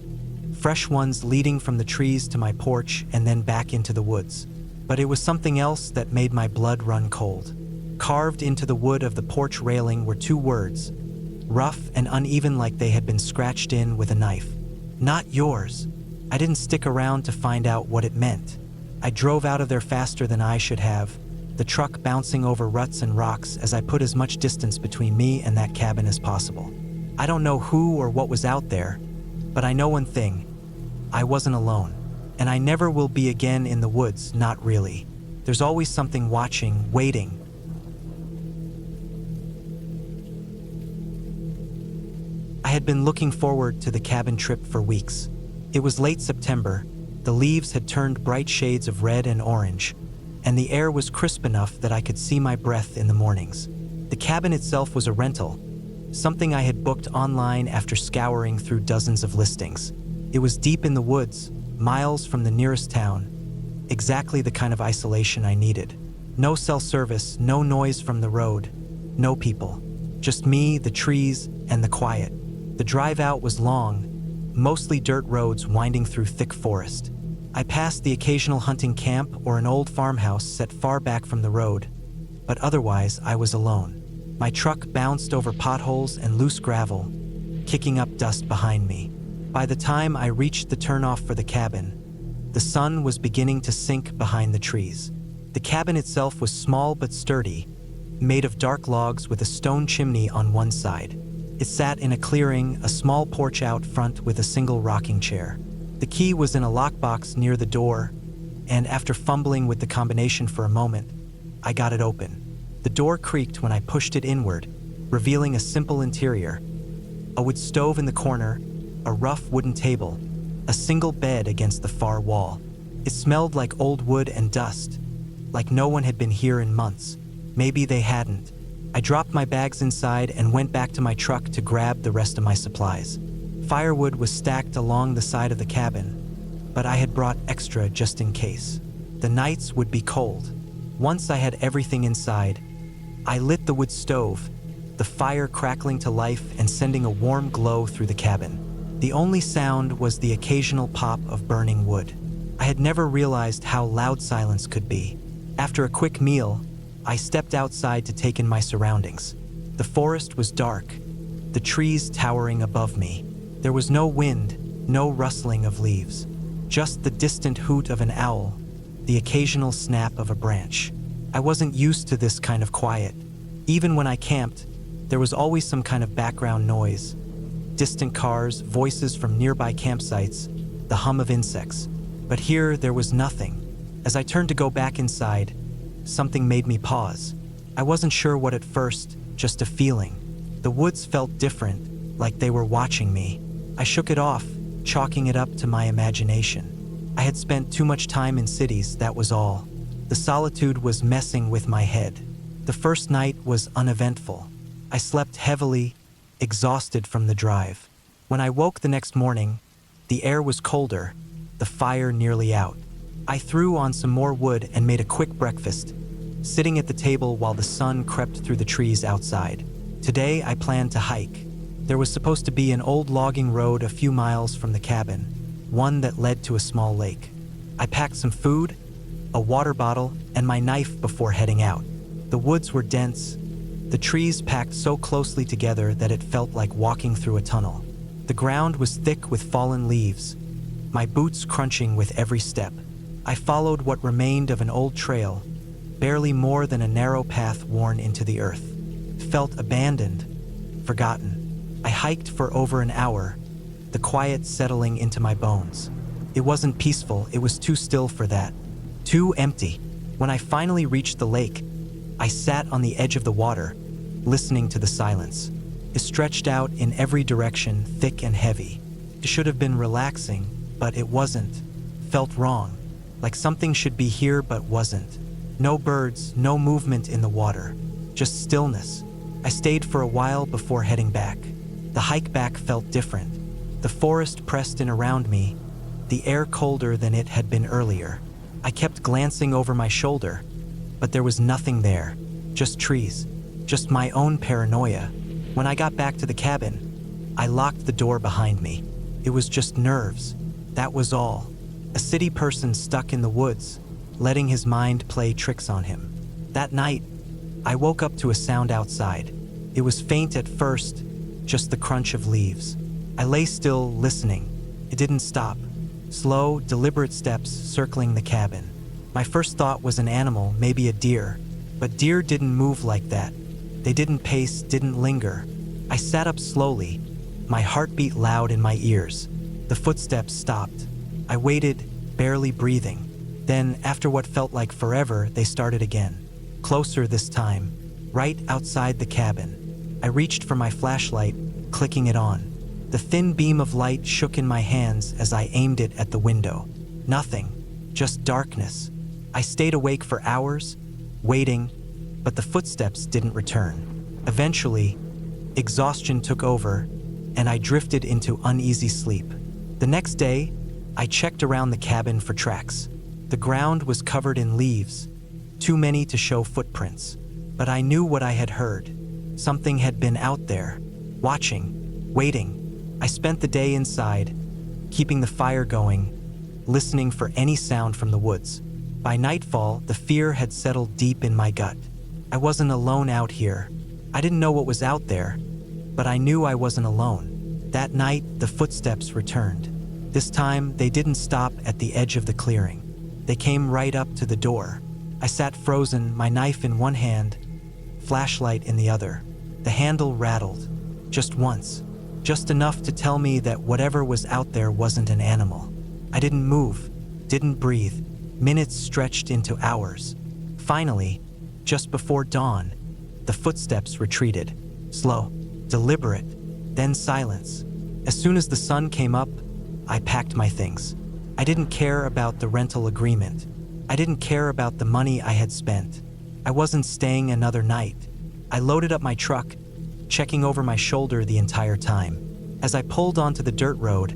Fresh ones leading from the trees to my porch and then back into the woods. But it was something else that made my blood run cold. Carved into the wood of the porch railing were two words, rough and uneven, like they had been scratched in with a knife. Not yours. I didn't stick around to find out what it meant. I drove out of there faster than I should have, the truck bouncing over ruts and rocks as I put as much distance between me and that cabin as possible. I don't know who or what was out there, but I know one thing. I wasn't alone, and I never will be again in the woods, not really. There's always something watching, waiting. I had been looking forward to the cabin trip for weeks. It was late September, the leaves had turned bright shades of red and orange, and the air was crisp enough that I could see my breath in the mornings. The cabin itself was a rental, something I had booked online after scouring through dozens of listings. It was deep in the woods, miles from the nearest town, exactly the kind of isolation I needed. No cell service, no noise from the road, no people. Just me, the trees, and the quiet. The drive out was long, mostly dirt roads winding through thick forest. I passed the occasional hunting camp or an old farmhouse set far back from the road, but otherwise I was alone. My truck bounced over potholes and loose gravel, kicking up dust behind me. By the time I reached the turnoff for the cabin, the sun was beginning to sink behind the trees. The cabin itself was small but sturdy, made of dark logs with a stone chimney on one side. It sat in a clearing, a small porch out front with a single rocking chair. The key was in a lockbox near the door, and after fumbling with the combination for a moment, I got it open. The door creaked when I pushed it inward, revealing a simple interior. A wood stove in the corner, a rough wooden table, a single bed against the far wall. It smelled like old wood and dust, like no one had been here in months. Maybe they hadn't. I dropped my bags inside and went back to my truck to grab the rest of my supplies. Firewood was stacked along the side of the cabin, but I had brought extra just in case. The nights would be cold. Once I had everything inside, I lit the wood stove, the fire crackling to life and sending a warm glow through the cabin. The only sound was the occasional pop of burning wood. I had never realized how loud silence could be. After a quick meal, I stepped outside to take in my surroundings. The forest was dark, the trees towering above me. There was no wind, no rustling of leaves, just the distant hoot of an owl, the occasional snap of a branch. I wasn't used to this kind of quiet. Even when I camped, there was always some kind of background noise. Distant cars, voices from nearby campsites, the hum of insects. But here, there was nothing. As I turned to go back inside, something made me pause. I wasn't sure what at first, just a feeling. The woods felt different, like they were watching me. I shook it off, chalking it up to my imagination. I had spent too much time in cities, that was all. The solitude was messing with my head. The first night was uneventful. I slept heavily, exhausted from the drive. When I woke the next morning, the air was colder, the fire nearly out. I threw on some more wood and made a quick breakfast, sitting at the table while the sun crept through the trees outside. Today, I planned to hike. There was supposed to be an old logging road a few miles from the cabin, one that led to a small lake. I packed some food, a water bottle, and my knife before heading out. The woods were dense, the trees packed so closely together that it felt like walking through a tunnel. The ground was thick with fallen leaves, my boots crunching with every step. I followed what remained of an old trail, barely more than a narrow path worn into the earth. It felt abandoned, forgotten. I hiked for over an hour, the quiet settling into my bones. It wasn't peaceful, it was too still for that. Too empty. When I finally reached the lake, I sat on the edge of the water, listening to the silence. It stretched out in every direction, thick and heavy. It should have been relaxing, but it wasn't. Felt wrong, like something should be here but wasn't. No birds, no movement in the water, just stillness. I stayed for a while before heading back. The hike back felt different. The forest pressed in around me, the air colder than it had been earlier. I kept glancing over my shoulder, but there was nothing there. Just trees, just my own paranoia. When I got back to the cabin, I locked the door behind me. It was just nerves. That was all. A city person stuck in the woods, letting his mind play tricks on him. That night, I woke up to a sound outside. It was faint at first, just the crunch of leaves. I lay still, listening. It didn't stop. Slow, deliberate steps circling the cabin. My first thought was an animal, maybe a deer. But deer didn't move like that. They didn't pace, didn't linger. I sat up slowly, my heart beat loud in my ears. The footsteps stopped. I waited, barely breathing. Then, after what felt like forever, they started again. Closer this time, right outside the cabin. I reached for my flashlight, clicking it on. The thin beam of light shook in my hands as I aimed it at the window. Nothing, just darkness. I stayed awake for hours, waiting, but the footsteps didn't return. Eventually, exhaustion took over, and I drifted into uneasy sleep. The next day, I checked around the cabin for tracks. The ground was covered in leaves, too many to show footprints. But I knew what I had heard. Something had been out there, watching, waiting. I spent the day inside, keeping the fire going, listening for any sound from the woods. By nightfall, the fear had settled deep in my gut. I wasn't alone out here. I didn't know what was out there, but I knew I wasn't alone. That night, the footsteps returned. This time, they didn't stop at the edge of the clearing. They came right up to the door. I sat frozen, my knife in one hand, flashlight in the other. The handle rattled, just once, just enough to tell me that whatever was out there wasn't an animal. I didn't move, didn't breathe. Minutes stretched into hours. Finally, just before dawn, the footsteps retreated. Slow, deliberate, then silence. As soon as the sun came up, I packed my things. I didn't care about the rental agreement. I didn't care about the money I had spent. I wasn't staying another night. I loaded up my truck, checking over my shoulder the entire time. As I pulled onto the dirt road,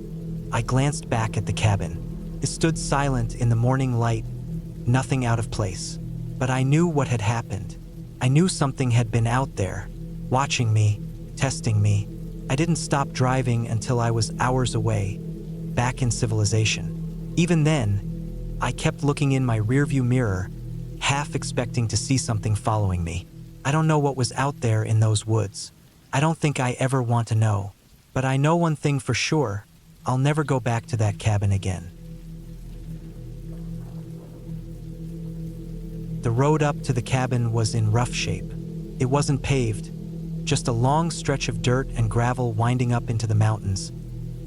I glanced back at the cabin. It stood silent in the morning light, nothing out of place. But I knew what had happened. I knew something had been out there, watching me, testing me. I didn't stop driving until I was hours away, back in civilization. Even then, I kept looking in my rearview mirror, half expecting to see something following me. I don't know what was out there in those woods. I don't think I ever want to know. But I know one thing for sure, I'll never go back to that cabin again. The road up to the cabin was in rough shape. It wasn't paved, just a long stretch of dirt and gravel winding up into the mountains,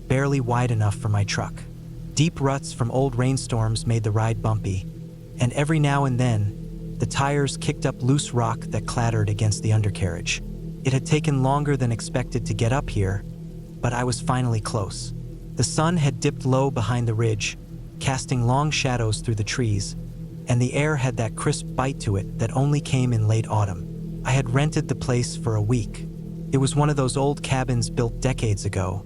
barely wide enough for my truck. Deep ruts from old rainstorms made the ride bumpy, and every now and then, the tires kicked up loose rock that clattered against the undercarriage. It had taken longer than expected to get up here, but I was finally close. The sun had dipped low behind the ridge, casting long shadows through the trees, and the air had that crisp bite to it that only came in late autumn. I had rented the place for a week. It was one of those old cabins built decades ago,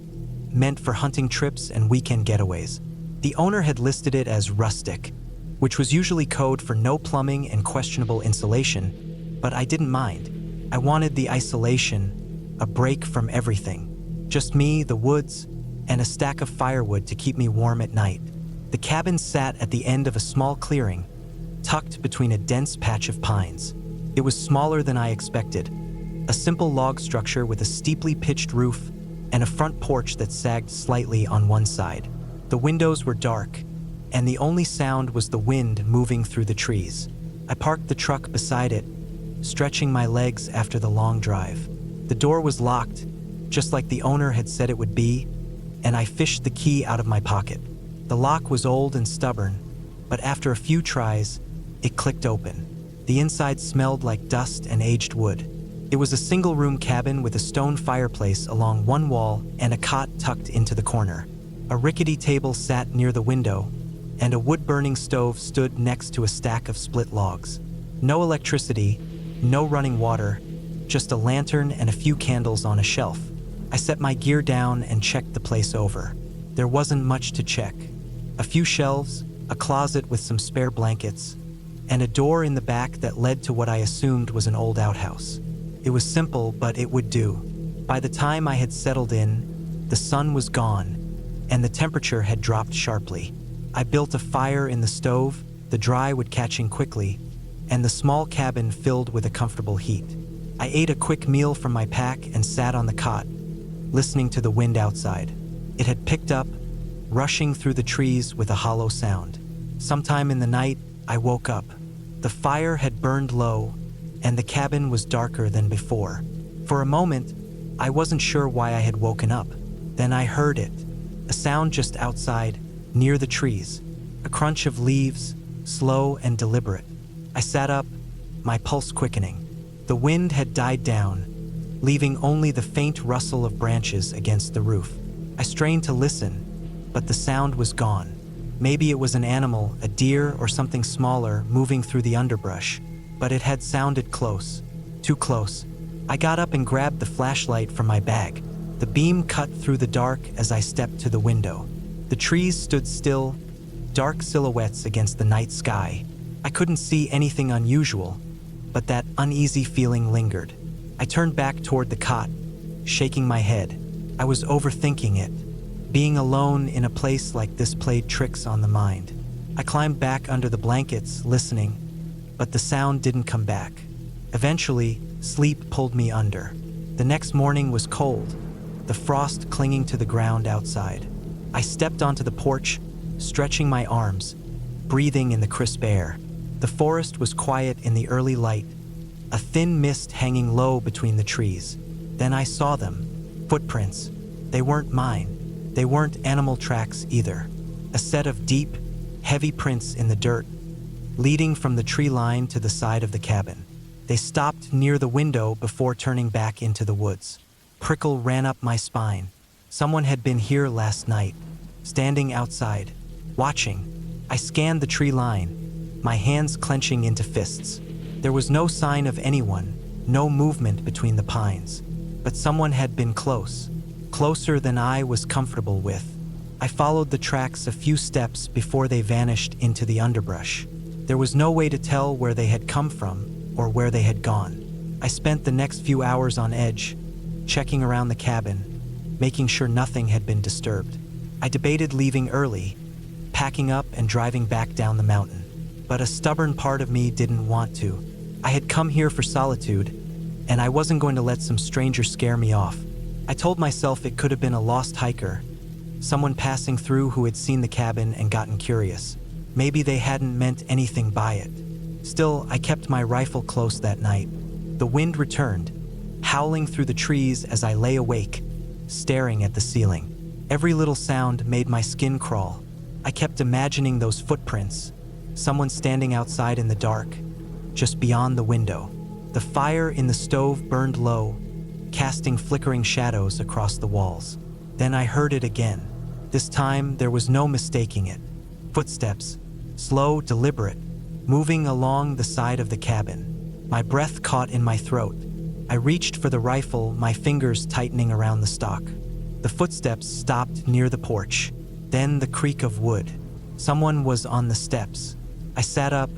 meant for hunting trips and weekend getaways. The owner had listed it as rustic, which was usually code for no plumbing and questionable insulation, but I didn't mind. I wanted the isolation, a break from everything. Just me, the woods, and a stack of firewood to keep me warm at night. The cabin sat at the end of a small clearing, tucked between a dense patch of pines. It was smaller than I expected, a simple log structure with a steeply pitched roof and a front porch that sagged slightly on one side. The windows were dark, and the only sound was the wind moving through the trees. I parked the truck beside it, stretching my legs after the long drive. The door was locked, just like the owner had said it would be, and I fished the key out of my pocket. The lock was old and stubborn, but after a few tries, It clicked open. The inside smelled like dust and aged wood. It was a single-room cabin with a stone fireplace along one wall and a cot tucked into the corner. A rickety table sat near the window, and a wood-burning stove stood next to a stack of split logs. No electricity, no running water, just a lantern and a few candles on a shelf. I set my gear down and checked the place over. There wasn't much to check. A few shelves, a closet with some spare blankets, and a door in the back that led to what I assumed was an old outhouse. It was simple, but it would do. By the time I had settled in, the sun was gone, and the temperature had dropped sharply. I built a fire in the stove, the dry wood catching quickly, and the small cabin filled with a comfortable heat. I ate a quick meal from my pack and sat on the cot, listening to the wind outside. It had picked up, rushing through the trees with a hollow sound. Sometime in the night, I woke up. The fire had burned low, and the cabin was darker than before. For a moment, I wasn't sure why I had woken up. Then I heard it, a sound just outside, near the trees, a crunch of leaves, slow and deliberate. I sat up, my pulse quickening. The wind had died down, leaving only the faint rustle of branches against the roof. I strained to listen, but the sound was gone. Maybe it was an animal, a deer or something smaller, moving through the underbrush, but it had sounded close, too close. I got up and grabbed the flashlight from my bag. The beam cut through the dark as I stepped to the window. The trees stood still, dark silhouettes against the night sky. I couldn't see anything unusual, but that uneasy feeling lingered. I turned back toward the cot, shaking my head. I was overthinking it. Being alone in a place like this played tricks on the mind. I climbed back under the blankets, listening, but the sound didn't come back. Eventually, sleep pulled me under. The next morning was cold, the frost clinging to the ground outside. I stepped onto the porch, stretching my arms, breathing in the crisp air. The forest was quiet in the early light, a thin mist hanging low between the trees. Then I saw them, footprints. They weren't mine. They weren't animal tracks either. A set of deep, heavy prints in the dirt, leading from the tree line to the side of the cabin. They stopped near the window before turning back into the woods. Prickle ran up my spine. Someone had been here last night, standing outside, watching. I scanned the tree line, my hands clenching into fists. There was no sign of anyone, no movement between the pines. But someone had been close, closer than I was comfortable with. I followed the tracks a few steps before they vanished into the underbrush. There was no way to tell where they had come from or where they had gone. I spent the next few hours on edge, checking around the cabin, making sure nothing had been disturbed. I debated leaving early, packing up and driving back down the mountain. But a stubborn part of me didn't want to. I had come here for solitude, and I wasn't going to let some stranger scare me off. I told myself it could have been a lost hiker, someone passing through who had seen the cabin and gotten curious. Maybe they hadn't meant anything by it. Still, I kept my rifle close that night. The wind returned, howling through the trees as I lay awake, staring at the ceiling. Every little sound made my skin crawl. I kept imagining those footprints, someone standing outside in the dark, just beyond the window. The fire in the stove burned low, casting flickering shadows across the walls. Then I heard it again. This time, there was no mistaking it. Footsteps, slow, deliberate, moving along the side of the cabin. My breath caught in my throat. I reached for the rifle, my fingers tightening around the stock. The footsteps stopped near the porch, then the creak of wood. Someone was on the steps. I sat up,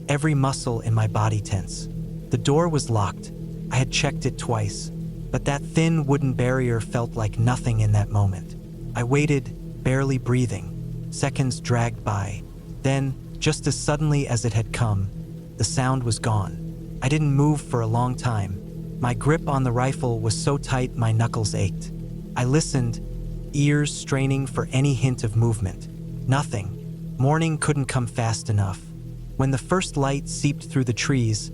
every muscle in my body tense. The door was locked. I had checked it twice, but that thin wooden barrier felt like nothing in that moment. I waited, barely breathing. Seconds dragged by. Then, just as suddenly as it had come, the sound was gone. I didn't move for a long time. My grip on the rifle was so tight my knuckles ached. I listened, ears straining for any hint of movement. Nothing. Morning couldn't come fast enough. When the first light seeped through the trees,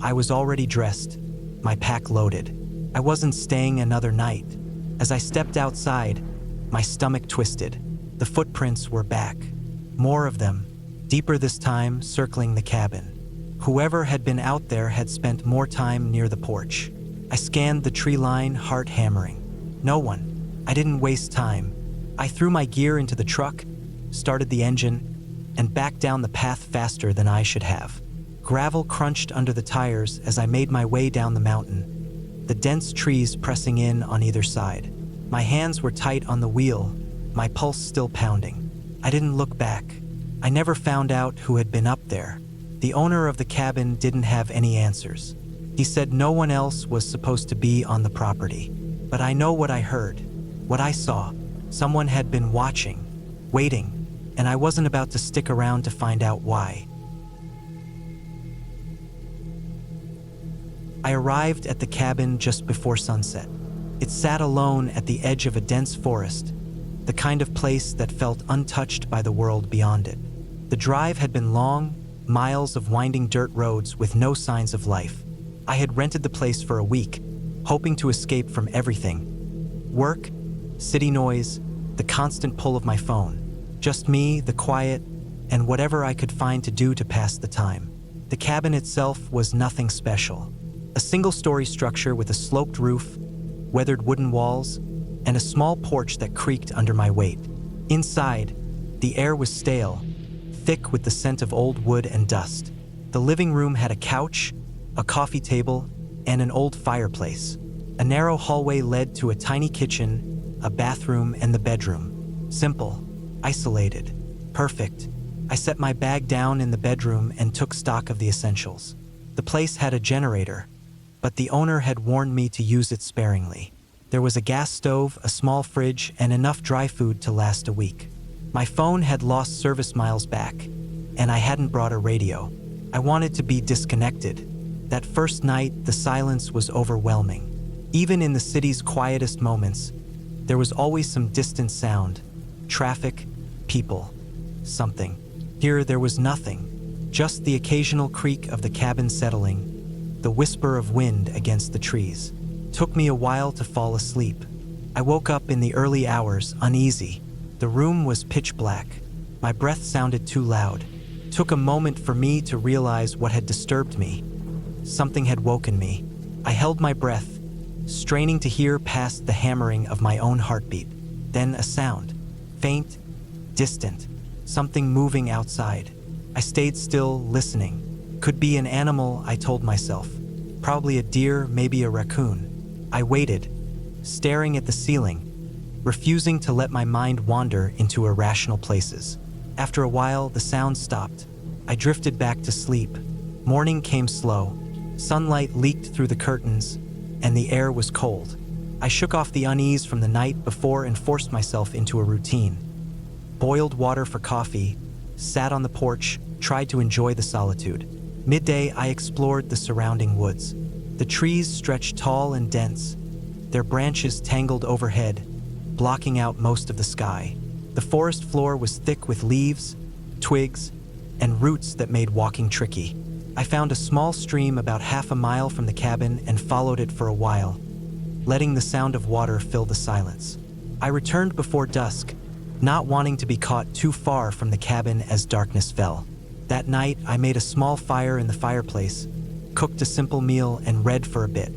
I was already dressed, my pack loaded. I wasn't staying another night. As I stepped outside, my stomach twisted. The footprints were back. More of them, deeper this time, circling the cabin. Whoever had been out there had spent more time near the porch. I scanned the tree line, heart hammering. No one. I didn't waste time. I threw my gear into the truck, started the engine, and backed down the path faster than I should have. Gravel crunched under the tires as I made my way down the mountain, the dense trees pressing in on either side. My hands were tight on the wheel, my pulse still pounding. I didn't look back. I never found out who had been up there. The owner of the cabin didn't have any answers. He said no one else was supposed to be on the property. But I know what I heard, what I saw. Someone had been watching, waiting, and I wasn't about to stick around to find out why. I arrived at the cabin just before sunset. It sat alone at the edge of a dense forest, the kind of place that felt untouched by the world beyond it. The drive had been long, miles of winding dirt roads with no signs of life. I had rented the place for a week, hoping to escape from everything. Work, city noise, the constant pull of my phone. Just me, the quiet, and whatever I could find to do to pass the time. The cabin itself was nothing special. A single-story structure with a sloped roof, weathered wooden walls, and a small porch that creaked under my weight. Inside, the air was stale, thick with the scent of old wood and dust. The living room had a couch, a coffee table, and an old fireplace. A narrow hallway led to a tiny kitchen, a bathroom, and the bedroom. Simple, isolated, perfect. I set my bag down in the bedroom and took stock of the essentials. The place had a generator, but the owner had warned me to use it sparingly. There was a gas stove, a small fridge, and enough dry food to last a week. My phone had lost service miles back, and I hadn't brought a radio. I wanted to be disconnected. That first night, the silence was overwhelming. Even in the city's quietest moments, there was always some distant sound. Traffic, people, something. Here there was nothing, just the occasional creak of the cabin settling, the whisper of wind against the trees. Took me a while to fall asleep. I woke up in the early hours, uneasy. The room was pitch black. My breath sounded too loud. Took a moment for me to realize what had disturbed me. Something had woken me. I held my breath, straining to hear past the hammering of my own heartbeat. Then a sound, faint, distant, something moving outside. I stayed still, listening. Could be an animal, I told myself. Probably a deer, maybe a raccoon. I waited, staring at the ceiling, refusing to let my mind wander into irrational places. After a while, the sound stopped. I drifted back to sleep. Morning came slow. Sunlight leaked through the curtains, and the air was cold. I shook off the unease from the night before and forced myself into a routine. Boiled water for coffee, sat on the porch, tried to enjoy the solitude. Midday, I explored the surrounding woods. The trees stretched tall and dense, their branches tangled overhead, blocking out most of the sky. The forest floor was thick with leaves, twigs, and roots that made walking tricky. I found a small stream about half a mile from the cabin and followed it for a while, letting the sound of water fill the silence. I returned before dusk, not wanting to be caught too far from the cabin as darkness fell. That night, I made a small fire in the fireplace, cooked a simple meal, and read for a bit.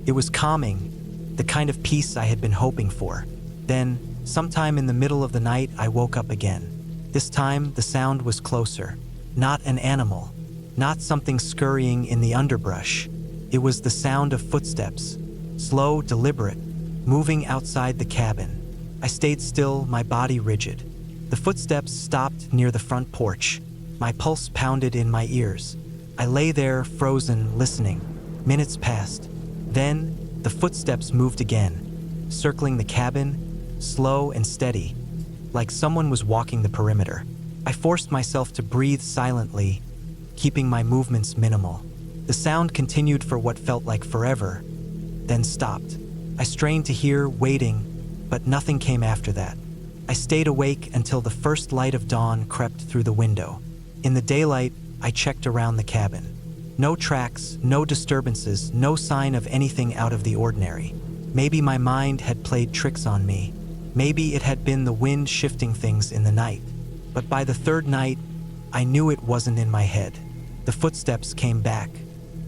It was calming, the kind of peace I had been hoping for. Then, sometime in the middle of the night, I woke up again. This time, the sound was closer. Not an animal, not something scurrying in the underbrush. It was the sound of footsteps, slow, deliberate, moving outside the cabin. I stayed still, my body rigid. The footsteps stopped near the front porch. My pulse pounded in my ears. I lay there, frozen, listening. Minutes passed. Then, the footsteps moved again, circling the cabin, slow and steady, like someone was walking the perimeter. I forced myself to breathe silently, keeping my movements minimal. The sound continued for what felt like forever, then stopped. I strained to hear, waiting, but nothing came after that. I stayed awake until the first light of dawn crept through the window. In the daylight, I checked around the cabin. No tracks, no disturbances, no sign of anything out of the ordinary. Maybe my mind had played tricks on me. Maybe it had been the wind shifting things in the night. But by the third night, I knew it wasn't in my head. The footsteps came back.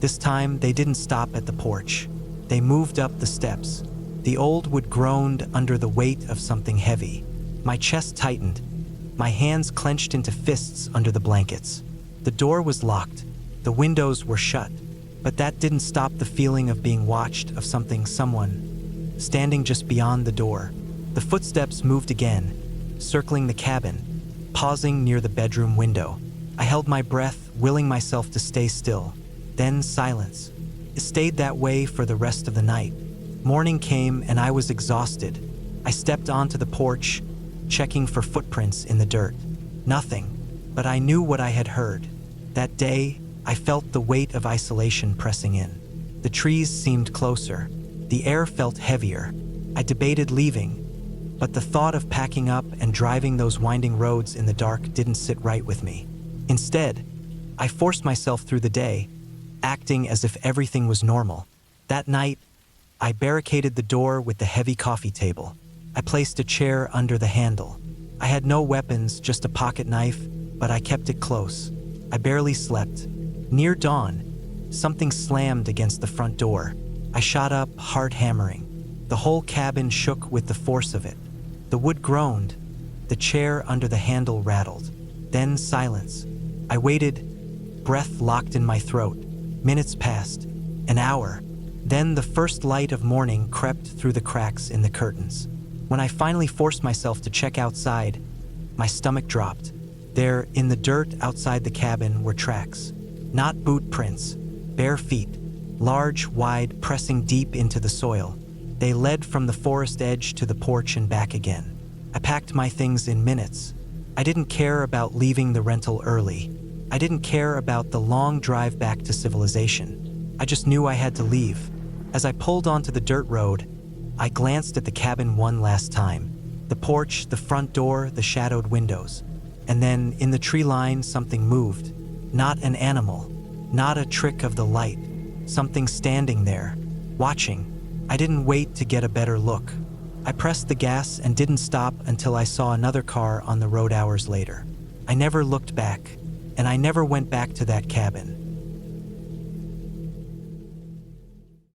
This time, they didn't stop at the porch. They moved up the steps. The old wood groaned under the weight of something heavy. My chest tightened. My hands clenched into fists under the blankets. The door was locked. The windows were shut. But that didn't stop the feeling of being watched, of someone standing just beyond the door. The footsteps moved again, circling the cabin, pausing near the bedroom window. I held my breath, willing myself to stay still. Then silence. It stayed that way for the rest of the night. Morning came and I was exhausted. I stepped onto the porch, checking for footprints in the dirt. Nothing, but I knew what I had heard. That day, I felt the weight of isolation pressing in. The trees seemed closer. The air felt heavier. I debated leaving, but the thought of packing up and driving those winding roads in the dark didn't sit right with me. Instead, I forced myself through the day, acting as if everything was normal. That night, I barricaded the door with the heavy coffee table. I placed a chair under the handle. I had no weapons, just a pocket knife, but I kept it close. I barely slept. Near dawn, something slammed against the front door. I shot up, heart hammering. The whole cabin shook with the force of it. The wood groaned. The chair under the handle rattled. Then silence. I waited, breath locked in my throat. Minutes passed. An hour. Then the first light of morning crept through the cracks in the curtains. When I finally forced myself to check outside, my stomach dropped. There, in the dirt outside the cabin, were tracks. Not boot prints, bare feet, large, wide, pressing deep into the soil. They led from the forest edge to the porch and back again. I packed my things in minutes. I didn't care about leaving the rental early. I didn't care about the long drive back to civilization. I just knew I had to leave. As I pulled onto the dirt road, I glanced at the cabin one last time. The porch, the front door, the shadowed windows. And then, in the tree line, something moved. Not an animal, not a trick of the light. Something standing there, watching. I didn't wait to get a better look. I pressed the gas and didn't stop until I saw another car on the road hours later. I never looked back, and I never went back to that cabin.